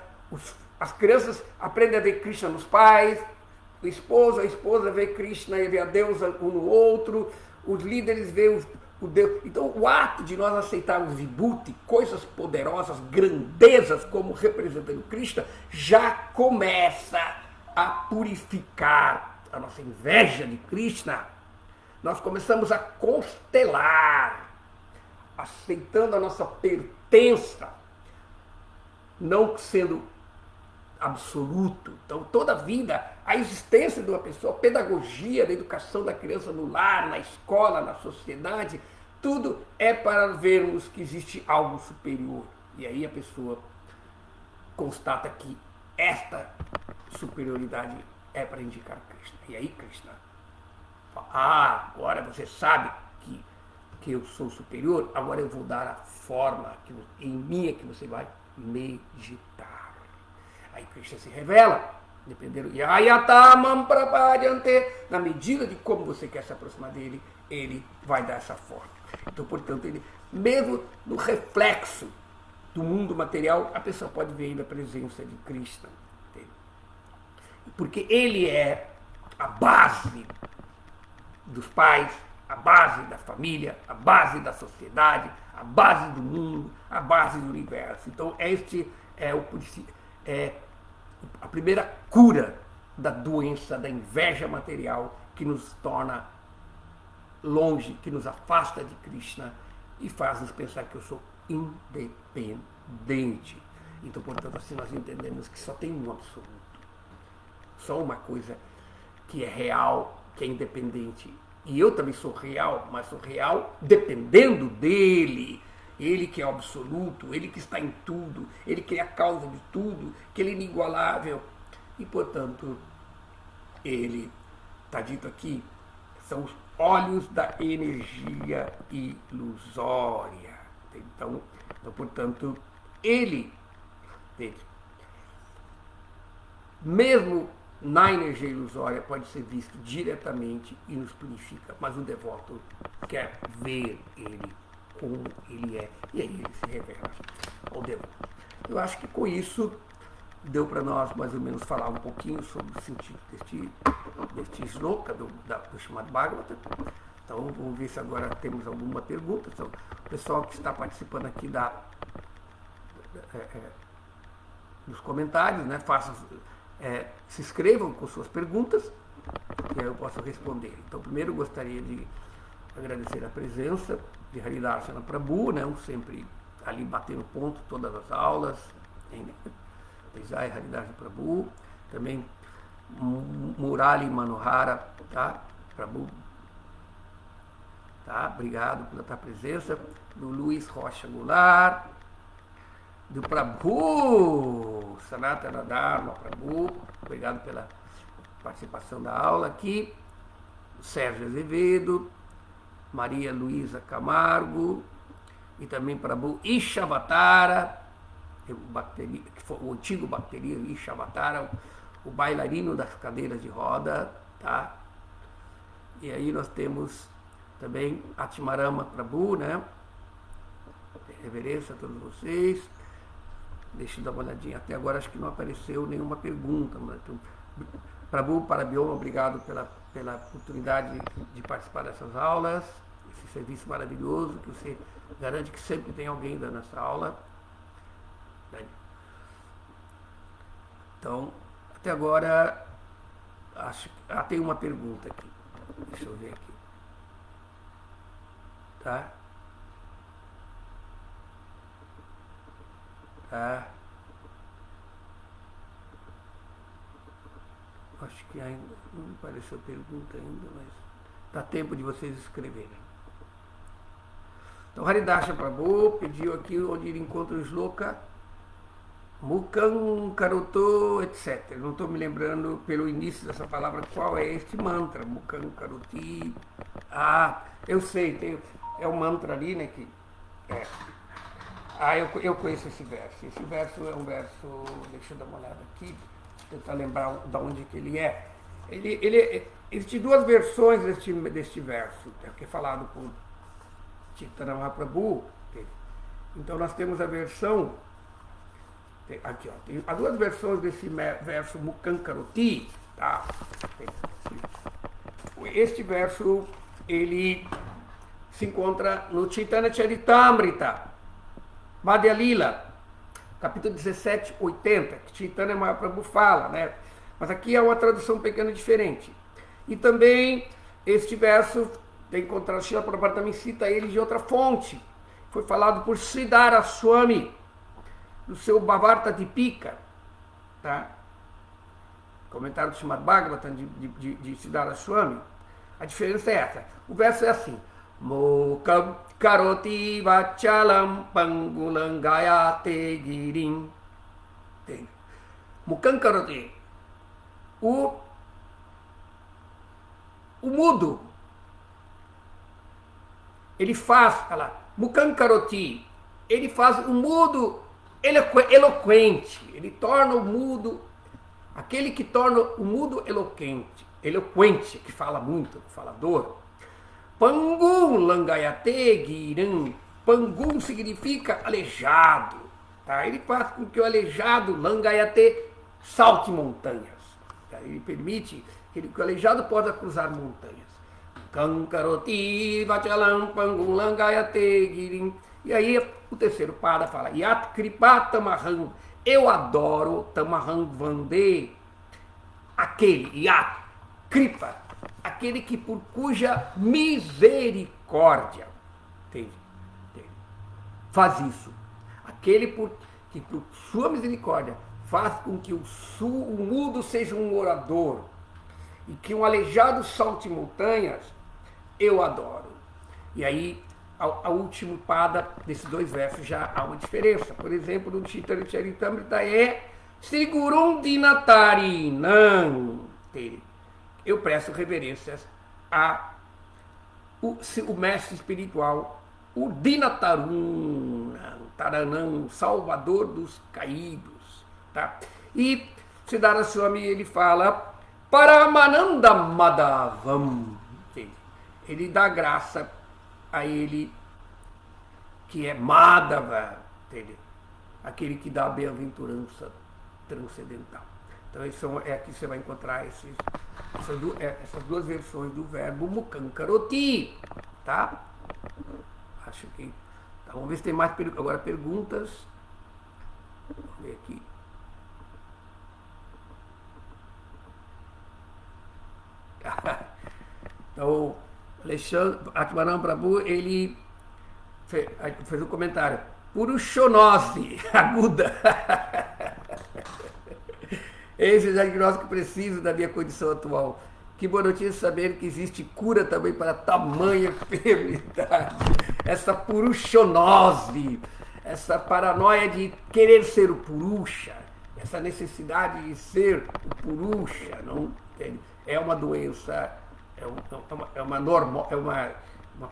as crianças aprendem a ver Krishna nos pais, a esposa vê Krishna e vê a deusa um no outro, os líderes veem o Deus. Então o ato de nós aceitarmos Vibhuti, coisas poderosas, grandezas como representando Krishna, já começa a purificar a nossa inveja de Krishna. Nós começamos a constelar, aceitando a nossa pertença, não sendo absoluto. Então, toda a vida, a existência de uma pessoa, a pedagogia da educação da criança no lar, na escola, na sociedade, tudo é para vermos que existe algo superior. E aí a pessoa constata que esta superioridade é para indicar Krishna. E aí Krishna fala, agora você sabe que eu sou superior, agora eu vou dar a forma em mim é que você vai meditar. Aí Krishna se revela, dependendo, na medida de como você quer se aproximar dele, ele vai dar essa forma. Então, portanto, ele, mesmo no reflexo do mundo material, a pessoa pode ver ainda a presença de Krishna. Porque ele é a base dos pais, a base da família, a base da sociedade, a base do mundo, a base do universo. Então, este é a primeira cura da doença, da inveja material, que nos torna longe, que nos afasta de Krishna e faz-nos pensar que eu sou independente. Então, portanto, assim nós entendemos que só tem um absoluto. Só uma coisa que é real, que é independente. E eu também sou real, mas sou real dependendo dele. Ele que é o absoluto, ele que está em tudo, ele que é a causa de tudo, que ele é inigualável. E, portanto, ele, está dito aqui, são os olhos da energia ilusória. Então portanto, ele, mesmo na energia ilusória, pode ser visto diretamente e nos purifica, mas o devoto quer ver ele como ele é, e aí ele se revela ao devoto. Eu acho que com isso deu para nós mais ou menos falar um pouquinho sobre o sentido deste shloka do chamado Bhagavata. Então vamos ver se agora temos alguma pergunta. Então, o pessoal que está participando aqui nos comentários, né, se inscrevam com suas perguntas, que aí eu posso responder. Então, primeiro eu gostaria de agradecer a presença de Haridarsana Prabhu, né, sempre ali batendo ponto todas as aulas, Jai Haridarsana Prabhu, também Murali Manohara, tá? Prabhu, tá? Obrigado pela tua presença, do Luiz Rocha Goulart, do Prabhu, Sanatana Dharma Prabhu, obrigado pela participação da aula aqui, Sérgio Azevedo, Maria Luísa Camargo, e também Prabhu Ishavatara, o antigo baterista Ishavatara, o bailarino das cadeiras de roda, tá? E aí nós temos Também Atimarama Prabhu, né? Reverência a todos vocês. Deixa eu dar uma olhadinha. Até agora acho que não apareceu nenhuma pergunta. Mas, então, Prabhu Parabioma, obrigado pela oportunidade de participar dessas aulas. Esse serviço maravilhoso que você garante que sempre tem alguém dando essa aula. Então, até agora, acho que tem uma pergunta aqui. Deixa eu ver aqui. Tá? Tá? Acho que ainda não apareceu pergunta ainda, mas dá tempo de vocês escreverem. Então, Haridasha Prabhu pediu aqui onde ele encontra o Shloka Mukam Karoto, etc. Não estou me lembrando pelo início dessa palavra qual é este mantra. Mukam Karoti. Eu sei, é um mantra ali, né? Eu conheço esse verso. Esse verso é um verso. Deixa eu dar uma olhada aqui, tentar lembrar de onde que ele é. Existem duas versões deste verso, que é falado por Chaitanya Mahaprabhu. Então nós temos a versão. Aqui, ó, tem as duas versões desse verso Mukam Karoti, tá? Este verso, ele se encontra no Chaitanya Charitamrita, Madhya Lila, capítulo 1780, que Chaitanya Mahaprabhu fala, né? Mas aqui é uma tradução pequena diferente. E também este verso, tem encontrado, Srila Prabhupada também cita ele de outra fonte. Foi falado por Sridhara Swami, no seu Bhavarta Dipika, tá? Comentário do Srimad Bhagavatam de Sridhara Swami. A diferença é essa. O verso é assim: Mukam Karoti Vachalam Pangulangayate Girim. Mukam Karoti. O mudo, ele faz, olha lá, Mukam Karoti, ele faz o mudo eloquente, ele torna o mudo, aquele que torna o mudo eloquente, que fala muito, falador. Pangum Langayate Giram. Pangum significa aleijado, tá? Ele faz com que o aleijado Langayate salte montanhas, tá? Ele permite que o aleijado possa cruzar montanhas. Kankaroti Vachalam Pangum Langayate Girim. E aí o terceiro pada fala, Yat Kripa Tamaham, eu adoro Tamaham Vande, aquele, Yat Kripa, aquele que por cuja misericórdia, entende? Faz isso. Aquele que por sua misericórdia faz com que o mudo seja um orador e que um aleijado salte montanhas, eu adoro. E aí, ao último pada desses dois versos já há uma diferença. Por exemplo, no Chaitanya Charitamrita é Sigurum Dinatari Nan. Eu presto reverências o mestre espiritual, o Dinatarum, Taranam, salvador dos caídos. Tá? E Siddhara Swami, ele fala Paramananda Madhavam. Ele dá graça a ele que é Madhava, entendeu? Aquele que dá a bem-aventurança transcendental. Então aqui você vai encontrar essas duas versões do verbo Mukam Karoti, tá? Acho que... Tá, vamos ver se tem mais agora perguntas. Vamos ver aqui. Então, Alexandre Atmanam Prabhu, ele fez um comentário. Purushonose, aguda. Esse é o diagnóstico preciso da minha condição atual. Que boa notícia saber que existe cura também para tamanha enfermidade. Essa purushonose, essa paranoia de querer ser o purusha, essa necessidade de ser o purusha, não entende? É uma doença, é uma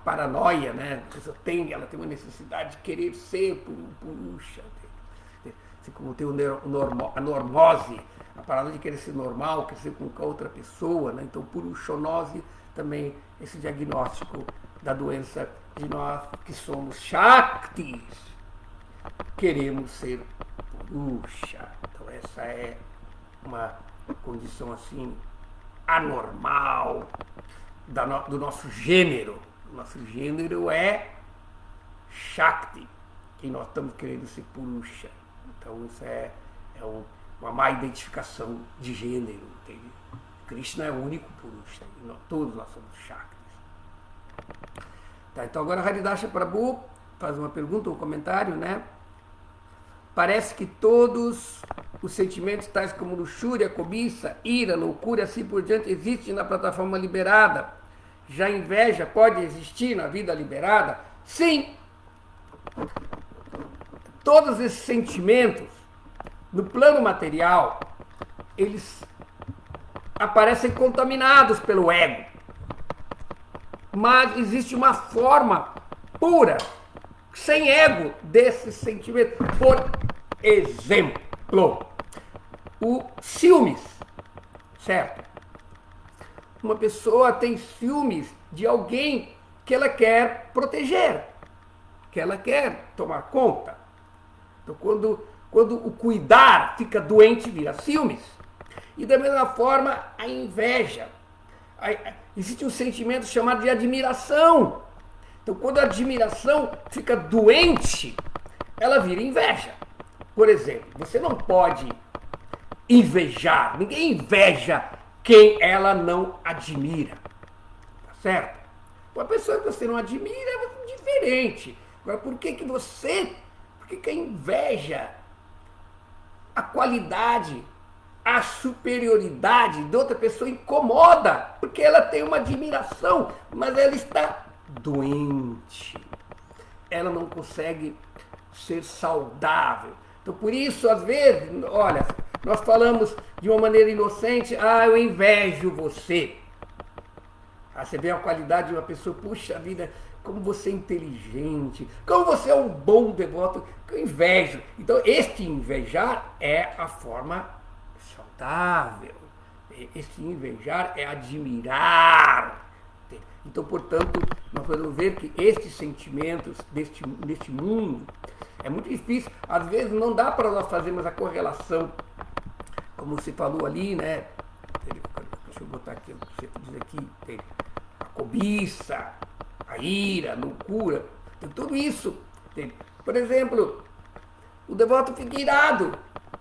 paranoia, né? A pessoa ela tem uma necessidade de querer ser um purusha. Assim como tem a normose, a parada de querer ser normal, querer ser com outra pessoa, né? Então, purushonose também, esse diagnóstico da doença de nós que somos Shaktis. Queremos ser Purusha. Então essa é uma condição assim anormal do nosso gênero. O nosso gênero é Shakti, e nós estamos querendo ser Purusha. Então isso é uma má identificação de gênero, entende? Krishna é o único Purusha, e todos nós somos Shaktis. Tá, então agora Haridasha Prabhu faz uma pergunta, um comentário, né? Parece que todos os sentimentos tais como luxúria, cobiça, ira, loucura, assim por diante, existem na plataforma liberada. Já a inveja pode existir na vida liberada? Sim! Todos esses sentimentos, no plano material, eles aparecem contaminados pelo ego. Mas existe uma forma pura, sem ego, desses sentimentos. Por exemplo, o ciúmes, certo? Uma pessoa tem ciúmes de alguém que ela quer proteger, que ela quer tomar conta. Então, quando o cuidar fica doente, vira ciúmes. E da mesma forma, a inveja. Existe um sentimento chamado de admiração. Então, quando a admiração fica doente, ela vira inveja. Por exemplo, você não pode invejar. Ninguém inveja quem ela não admira. Tá certo? Uma pessoa que você não admira é diferente. Agora, por que a inveja, a qualidade, a superioridade de outra pessoa incomoda? Porque ela tem uma admiração, mas ela está doente. Ela não consegue ser saudável. Então, por isso, às vezes, olha, nós falamos de uma maneira inocente, eu invejo você. Você vê a qualidade de uma pessoa, puxa vida, como você é inteligente, como você é um bom devoto, que eu invejo. Então, este invejar é a forma saudável. Este invejar é admirar. Então, portanto, nós podemos ver que estes sentimentos deste mundo é muito difícil. Às vezes não dá para nós fazermos a correlação, como se falou ali, né? Deixa eu botar aqui, você diz aqui, a cobiça, a ira, a loucura, tem tudo isso. Por exemplo, o devoto fica irado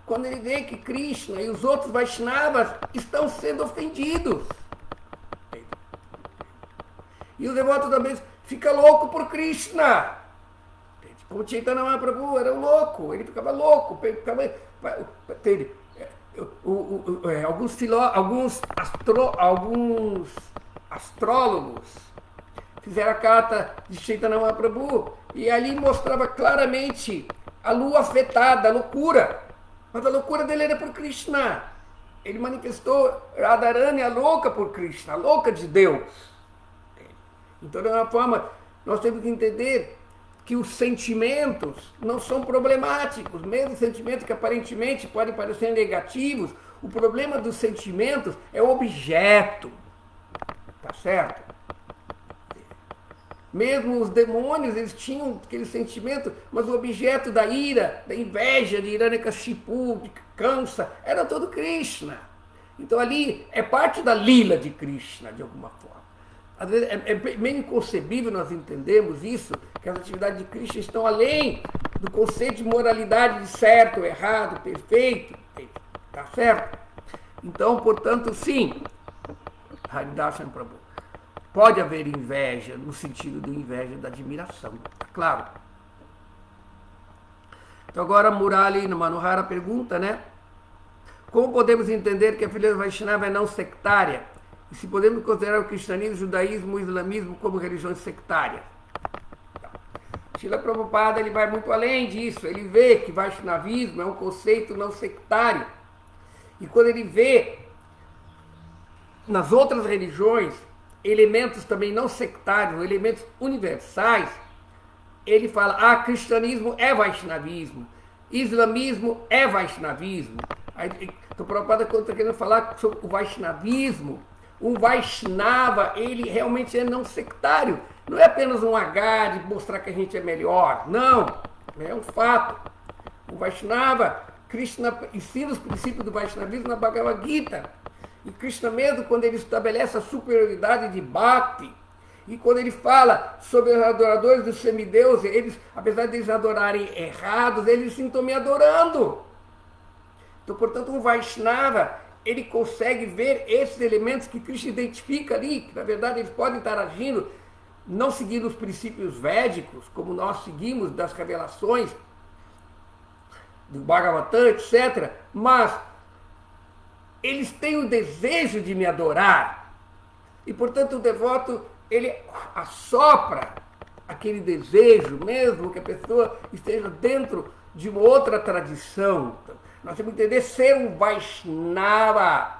quando ele vê que Krishna e os outros Vaishnavas estão sendo ofendidos. E o devoto também fica louco por Krishna. Como Chaitanya Mahaprabhu era louco, ele ficava louco. Alguns astrólogos fizeram a carta de Chaitanya Mahaprabhu e ali mostrava claramente a lua afetada, a loucura. Mas a loucura dele era por Krishna. Ele manifestou Radharani, a louca por Krishna, a louca de Deus. Então, de uma forma, nós temos que entender que os sentimentos não são problemáticos, mesmo sentimentos que aparentemente podem parecer negativos, o problema dos sentimentos é o objeto, tá certo? Mesmo os demônios, eles tinham aquele sentimento, mas o objeto da ira, da inveja de Hiranyakashipu, de Kamsa, era todo Krishna. Então ali é parte da lila de Krishna, de alguma forma. Às vezes é meio inconcebível nós entendermos isso, que as atividades de Krishna estão além do conceito de moralidade de certo, errado, perfeito, tá certo? Então, portanto, sim, Haridasha Prabhu, pode haver inveja, no sentido do inveja da admiração, tá claro? Então agora Murali Manohara pergunta, né? Como podemos entender que a filha Vaishnava é não sectária? E se podemos considerar o cristianismo, o judaísmo, o islamismo como religiões sectárias? Srila Prabhupada, ele vai muito além disso. Ele vê que Vaishnavismo é um conceito não sectário. E quando ele vê nas outras religiões elementos também não sectários, elementos universais, ele fala, cristianismo é Vaishnavismo, islamismo é Vaishnavismo. Então, Prabhupada está querendo falar sobre o Vaishnavismo. Um Vaishnava, ele realmente é não sectário. Não é apenas um H de mostrar que a gente é melhor. Não, é um fato. O Vaishnava, Krishna ensina os princípios do Vaishnavismo na Bhagavad Gita. E Krishna mesmo, quando ele estabelece a superioridade de Bhakti, e quando ele fala sobre os adoradores dos semideuses, eles, apesar de eles adorarem errados, eles estão me adorando. Então, portanto, um Vaishnava, ele consegue ver esses elementos que Krishna identifica ali, que na verdade eles podem estar agindo, não seguindo os princípios védicos, como nós seguimos das revelações do Bhagavatam, etc., mas eles têm o desejo de me adorar. E, portanto, o devoto, ele assopra aquele desejo, mesmo que a pessoa esteja dentro de uma outra tradição. Nós temos que entender, ser um Vaishnava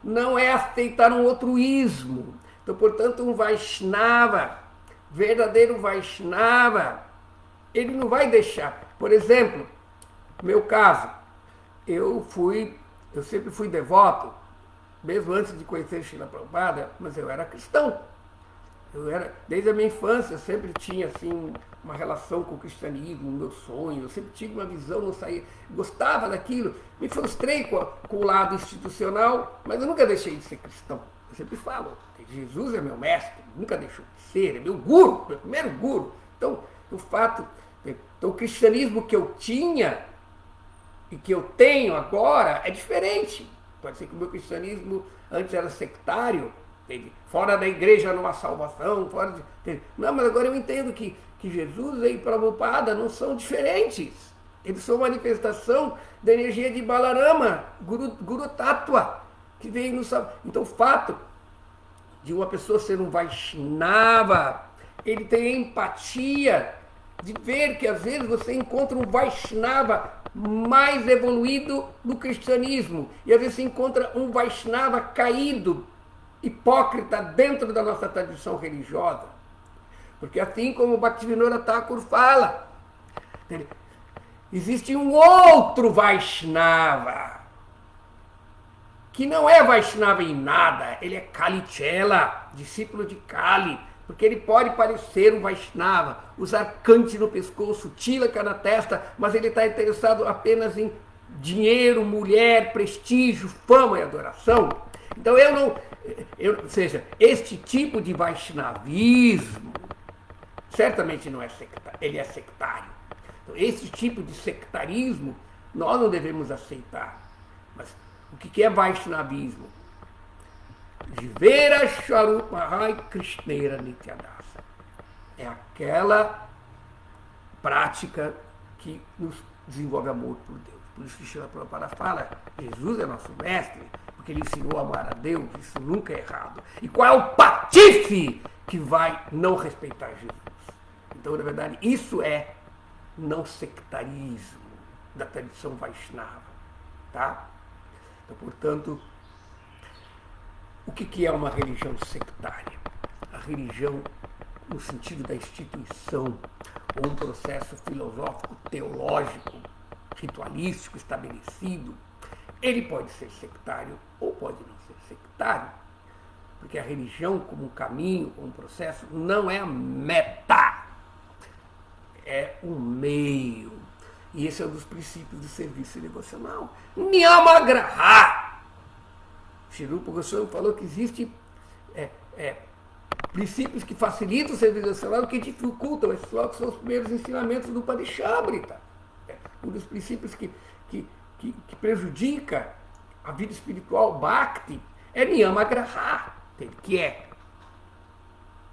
não é aceitar um outro ismo. Então, portanto, um Vaishnava, verdadeiro Vaishnava, ele não vai deixar. Por exemplo, no meu caso, eu sempre fui devoto, mesmo antes de conhecer Srila Prabhupada, mas eu era cristão. Desde a minha infância, eu sempre tinha assim, uma relação com o cristianismo, o meu sonho, eu sempre tive uma visão, não saía, gostava daquilo, me frustrei com o lado institucional, mas eu nunca deixei de ser cristão. Eu sempre falo, que Jesus é meu mestre, nunca deixou de ser, é meu guru, meu primeiro guru. Então, o cristianismo que eu tinha e que eu tenho agora é diferente. Pode ser que o meu cristianismo antes era sectário, fora da igreja não há salvação, não, mas agora eu entendo que Jesus e Prabhupada não são diferentes. Eles são manifestação da energia de Balarama, Guru Tattva, que veio nos salvar. Então o fato de uma pessoa ser um Vaishnava, ele tem empatia de ver que às vezes você encontra um Vaishnava mais evoluído no cristianismo, e às vezes você encontra um Vaishnava caído, hipócrita dentro da nossa tradição religiosa. Porque assim como o Bhaktivinoda Thakur fala, existe um outro Vaishnava, que não é Vaishnava em nada, ele é Kali Chela, discípulo de Kali, porque ele pode parecer um Vaishnava, usar cante no pescoço, tilaka na testa, mas ele está interessado apenas em dinheiro, mulher, prestígio, fama e adoração. Então ou seja, este tipo de Vaishnavismo certamente não é sectário, ele é sectário. Então, esse tipo de sectarismo nós não devemos aceitar. Mas o que é Vaishnavismo? Jivera Swarupahai Krishneira Nityadasa. É aquela prática que nos desenvolve amor por Deus. Por isso que Srila Prabhupada fala, Jesus é nosso mestre, porque ele ensinou a amar a Deus, isso nunca é errado. E qual é o patife que vai não respeitar Jesus? Então, na verdade, isso é não sectarismo da tradição Vaishnava. Tá? Então, portanto, o que é uma religião sectária? A religião, no sentido da instituição, ou um processo filosófico, teológico, ritualístico estabelecido, ele pode ser sectário ou pode não ser sectário. Porque a religião, como um caminho, como um processo, não é a meta, é o meio. E esse é um dos princípios do serviço devocional. Niyamagraha. Shirupa Goswami falou que existem princípios que facilitam o serviço devocional e que dificultam. Esses logo são os primeiros ensinamentos do Parishamrita. Um dos princípios que prejudica a vida espiritual Bhakti é Niyamagraha, que é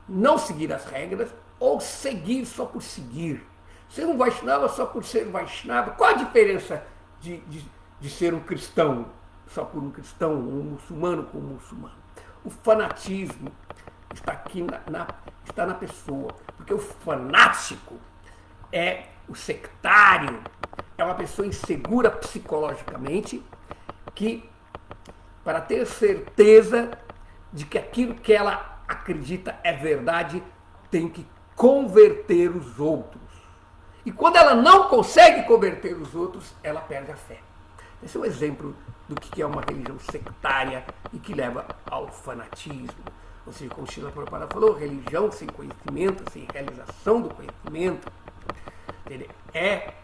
não seguir as regras ou seguir só por seguir. Ser um Vaishnava só por ser Vaishnava. Qual a diferença de ser um cristão só por um cristão, um muçulmano com um muçulmano? O fanatismo está aqui está na pessoa. Porque o fanático é o sectário, é uma pessoa insegura psicologicamente, que, para ter certeza de que aquilo que ela acredita é verdade, tem que converter os outros. E quando ela não consegue converter os outros, ela perde a fé. Esse é um exemplo do que é uma religião sectária e que leva ao fanatismo. Ou seja, como Srila Prabhupada falou, religião sem conhecimento, sem realização do conhecimento, é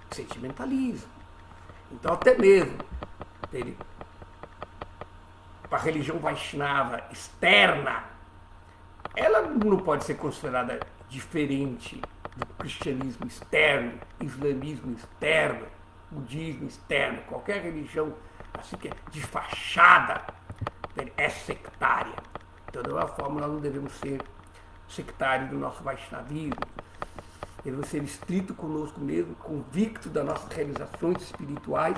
sentimentalismo. Então, até mesmo a religião Vaishnava externa, ela não pode ser considerada diferente do cristianismo externo, islamismo externo, budismo externo. Qualquer religião assim que é de fachada é sectária. Então, de alguma forma, nós não devemos ser sectários do nosso Vaishnavismo. Devemos ser estrito conosco mesmo, convicto das nossas realizações espirituais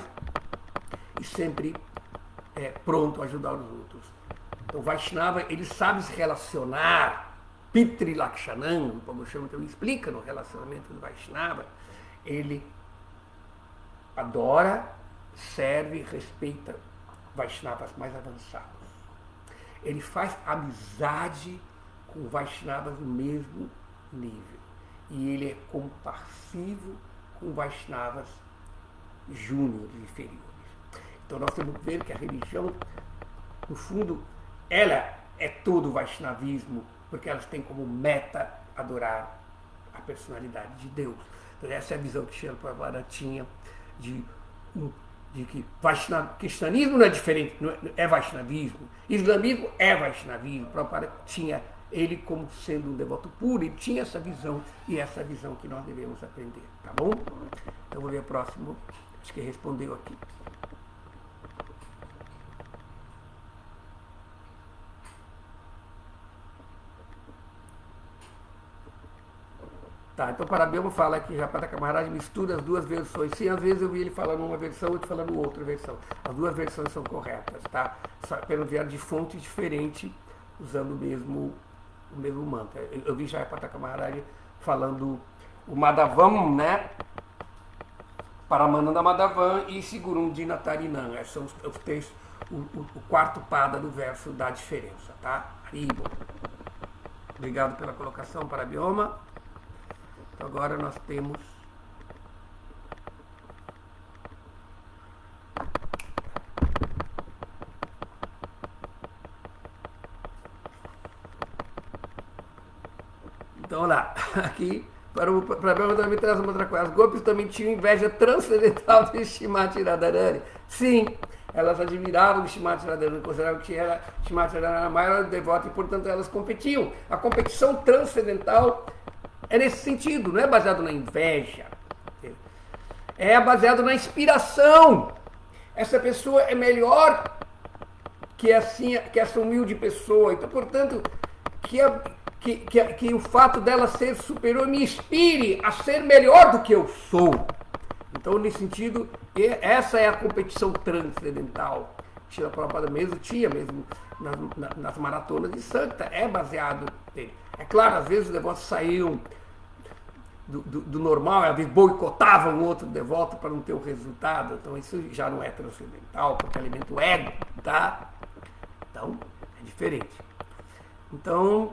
e sempre pronto a ajudar os outros. Então, o Vaishnava, ele sabe se relacionar. Pitri Lakshanam, o Pabhuchama também explica no relacionamento do Vaishnava, ele adora, serve, respeita Vaishnavas mais avançados. Ele faz amizade com Vaishnavas do mesmo nível. E ele é compassivo com Vaishnavas júniores e inferiores. Então nós temos que ver que a religião, no fundo, ela é todo o Vaishnavismo, porque elas têm como meta adorar a personalidade de Deus. Então essa é a visão que Srila Prabhupada tinha de que cristianismo não é diferente, não é Vaishnavismo, islamismo é Vaishnavismo. Prabhupada tinha ele como sendo um devoto puro, ele tinha essa visão, e essa visão que nós devemos aprender, tá bom? Então vou ver o próximo, acho que respondeu aqui. Tá, então Parabéma fala que Japataka Maharaj mistura as duas versões. Sim, às vezes eu vi ele falando uma versão e outro falando outra versão. As duas versões são corretas, tá? Só pelo vieram de fonte diferente, usando o mesmo mantra. Eu vi Japataka Maharaj falando o Madhavam, né? Paramananda Madhavam e Sigurum Dinatarinam. Esses são os três, o quarto pada do verso da diferença, tá? Haribo. Obrigado pela colocação, Parabéma. Agora nós temos então lá, aqui para o problema também traz uma outra coisa. As golpes também tinham inveja transcendental de Shrimati Radharani. Sim, elas admiravam Shrimati Radharani, consideravam que Shrimati Radharani era a maior devota e, portanto, elas competiam. A competição transcendental é nesse sentido, não é baseado na inveja, é baseado na inspiração. Essa pessoa é melhor que essa humilde pessoa. Então, portanto, que o fato dela ser superior me inspire a ser melhor do que eu sou. Então, nesse sentido, essa é a competição transcendental. Srila Prabhupada mesmo tinha, mesmo nas maratonas de Santa, é baseado nele. É claro, às vezes os devotos saíam do normal, às vezes boicotavam um outro devoto para não ter o resultado. Então isso já não é transcendental, porque alimenta o ego, tá? Então, é diferente. Então,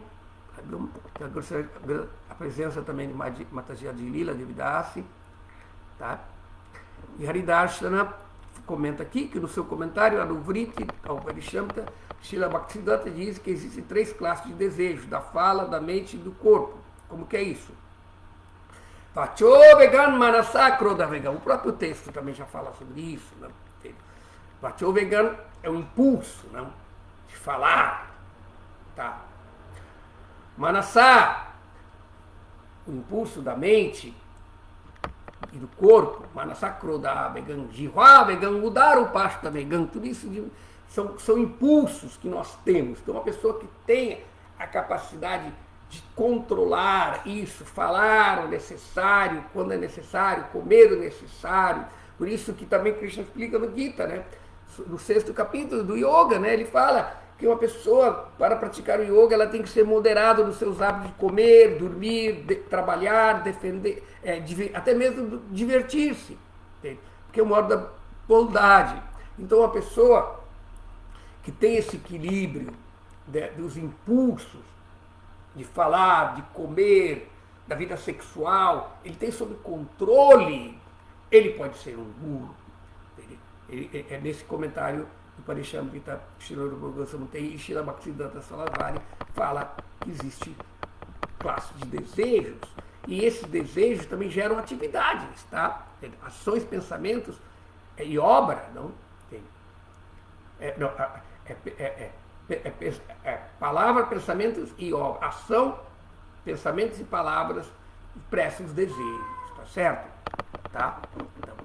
a presença também de Mataji Adilila, de Vidasi, tá? E Haridarshana comenta aqui, que no seu comentário, Anuvriti, ao Parishamta, Srila Bhaktisiddhanta diz que existem 3 classes de desejo, da fala, da mente e do corpo. Como que é isso? Vacho Vegan Manasa Krodha Vegan. O próprio texto também já fala sobre isso. Né? Vacho Vegan é um impulso, né? De falar. Tá? Manasa, o impulso da mente e do corpo. Manasa Krodha Vegan. Jihva Vegan, mudar o pasta Vegan. Tudo isso são impulsos que nós temos. Então, uma pessoa que tem a capacidade de controlar isso, falar o necessário, quando é necessário, comer o necessário. Por isso que também Krishna explica no Gita, né? No 6º capítulo do Yoga, né? Ele fala que uma pessoa, para praticar o Yoga, ela tem que ser moderada nos seus hábitos de comer, dormir, trabalhar, defender, até mesmo divertir-se. Porque é o modo da bondade. Então, uma pessoa que tem esse equilíbrio dos impulsos, de falar, de comer, da vida sexual, ele tem sob controle, ele pode ser um guru. É nesse comentário o Parishamrita, Srila Rupa Goswami e Srila Bhaktisiddhanta Sarasvati fala que existe classe de desejos, e esses desejos também geram atividades, tá? Ações, pensamentos e obra, não? Palavra, pensamentos e obra. Ação, pensamentos e palavras expressam os desejos, tá certo? Tá? Então,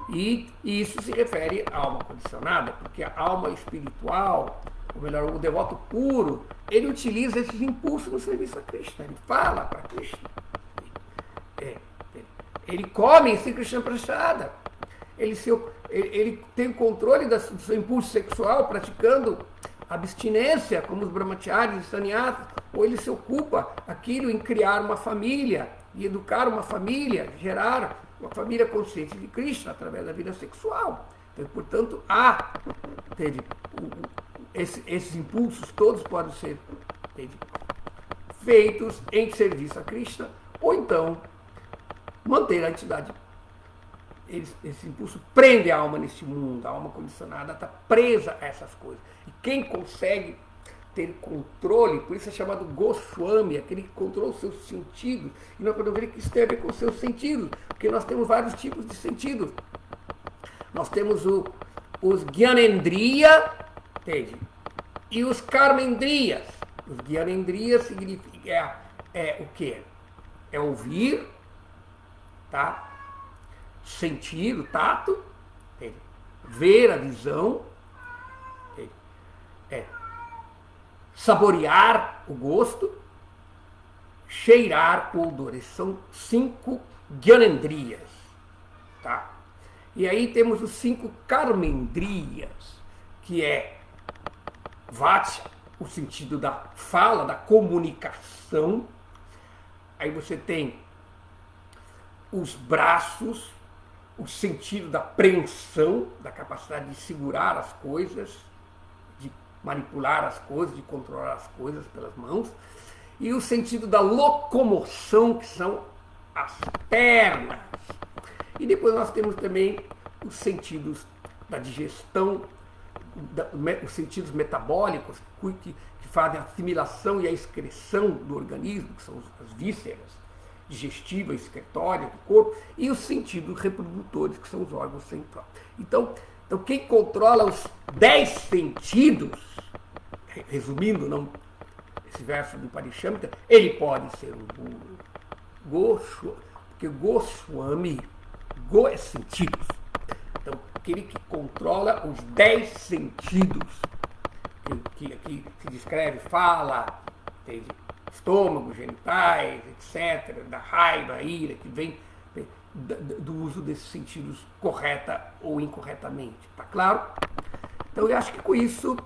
e isso se refere à alma condicionada, porque a alma espiritual, ou melhor, o devoto puro, ele utiliza esses impulsos no serviço a Krishna. Ele fala para Krishna. Ele come em Sri Krishna Prasada. Ele tem o controle do seu impulso sexual praticando abstinência, como os brahmacharis e sannyasas, ou ele se ocupa aquilo em criar uma família, e educar uma família, gerar uma família consciente de Krishna através da vida sexual. Então, portanto, esses impulsos todos podem ser feitos em serviço a Krishna, ou então manter a entidade. Esse impulso prende a alma neste mundo, a alma condicionada está presa a essas coisas. E quem consegue ter controle, por isso é chamado Goswami, aquele que controla os seus sentidos. E nós podemos ver que isso tem a ver com os seus sentidos, porque nós temos vários tipos de sentidos. Nós temos os Gyanendriya, entende? E os Karmendriyas. Os Gyanendriyas significa o quê? É ouvir, tá? Sentir o tato, entende? Ver a visão, entende? Saborear o gosto, cheirar o odor. Esses são 5 Gyanendriyas, tá? E aí temos os 5 Karmendriyas, que é Vatya, o sentido da fala, da comunicação. Aí você tem os braços, o sentido da apreensão, da capacidade de segurar as coisas, de manipular as coisas, de controlar as coisas pelas mãos, e o sentido da locomoção, que são as pernas. E depois nós temos também os sentidos da digestão, os sentidos metabólicos, que fazem a assimilação e a excreção do organismo, que são as vísceras digestivas, excretórias do corpo, e os sentidos reprodutores, que são os órgãos centrais. Então quem controla os 10 sentidos, resumindo esse verso do Parishamrita, ele pode ser um guru. Porque Goswami, Go é sentidos. Então, aquele que controla os 10 sentidos, que aqui se descreve, fala, entende? Estômago, genitais, etc., da raiva, ira, que vem do uso desses sentidos correta ou incorretamente. Tá claro? Então, eu acho que com isso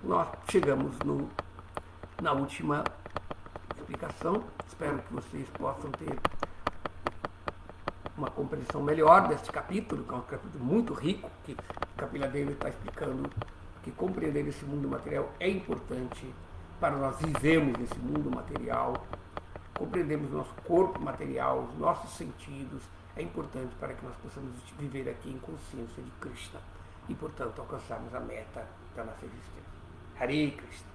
nós chegamos na última explicação. Espero que vocês possam ter uma compreensão melhor deste capítulo, que é um capítulo muito rico, que Kapila Devi está explicando que compreender esse mundo material é importante para nós vivermos nesse mundo material, compreendemos o nosso corpo material, os nossos sentidos, é importante para que nós possamos viver aqui em consciência de Krishna e, portanto, alcançarmos a meta da nossa existência. Hare Krishna.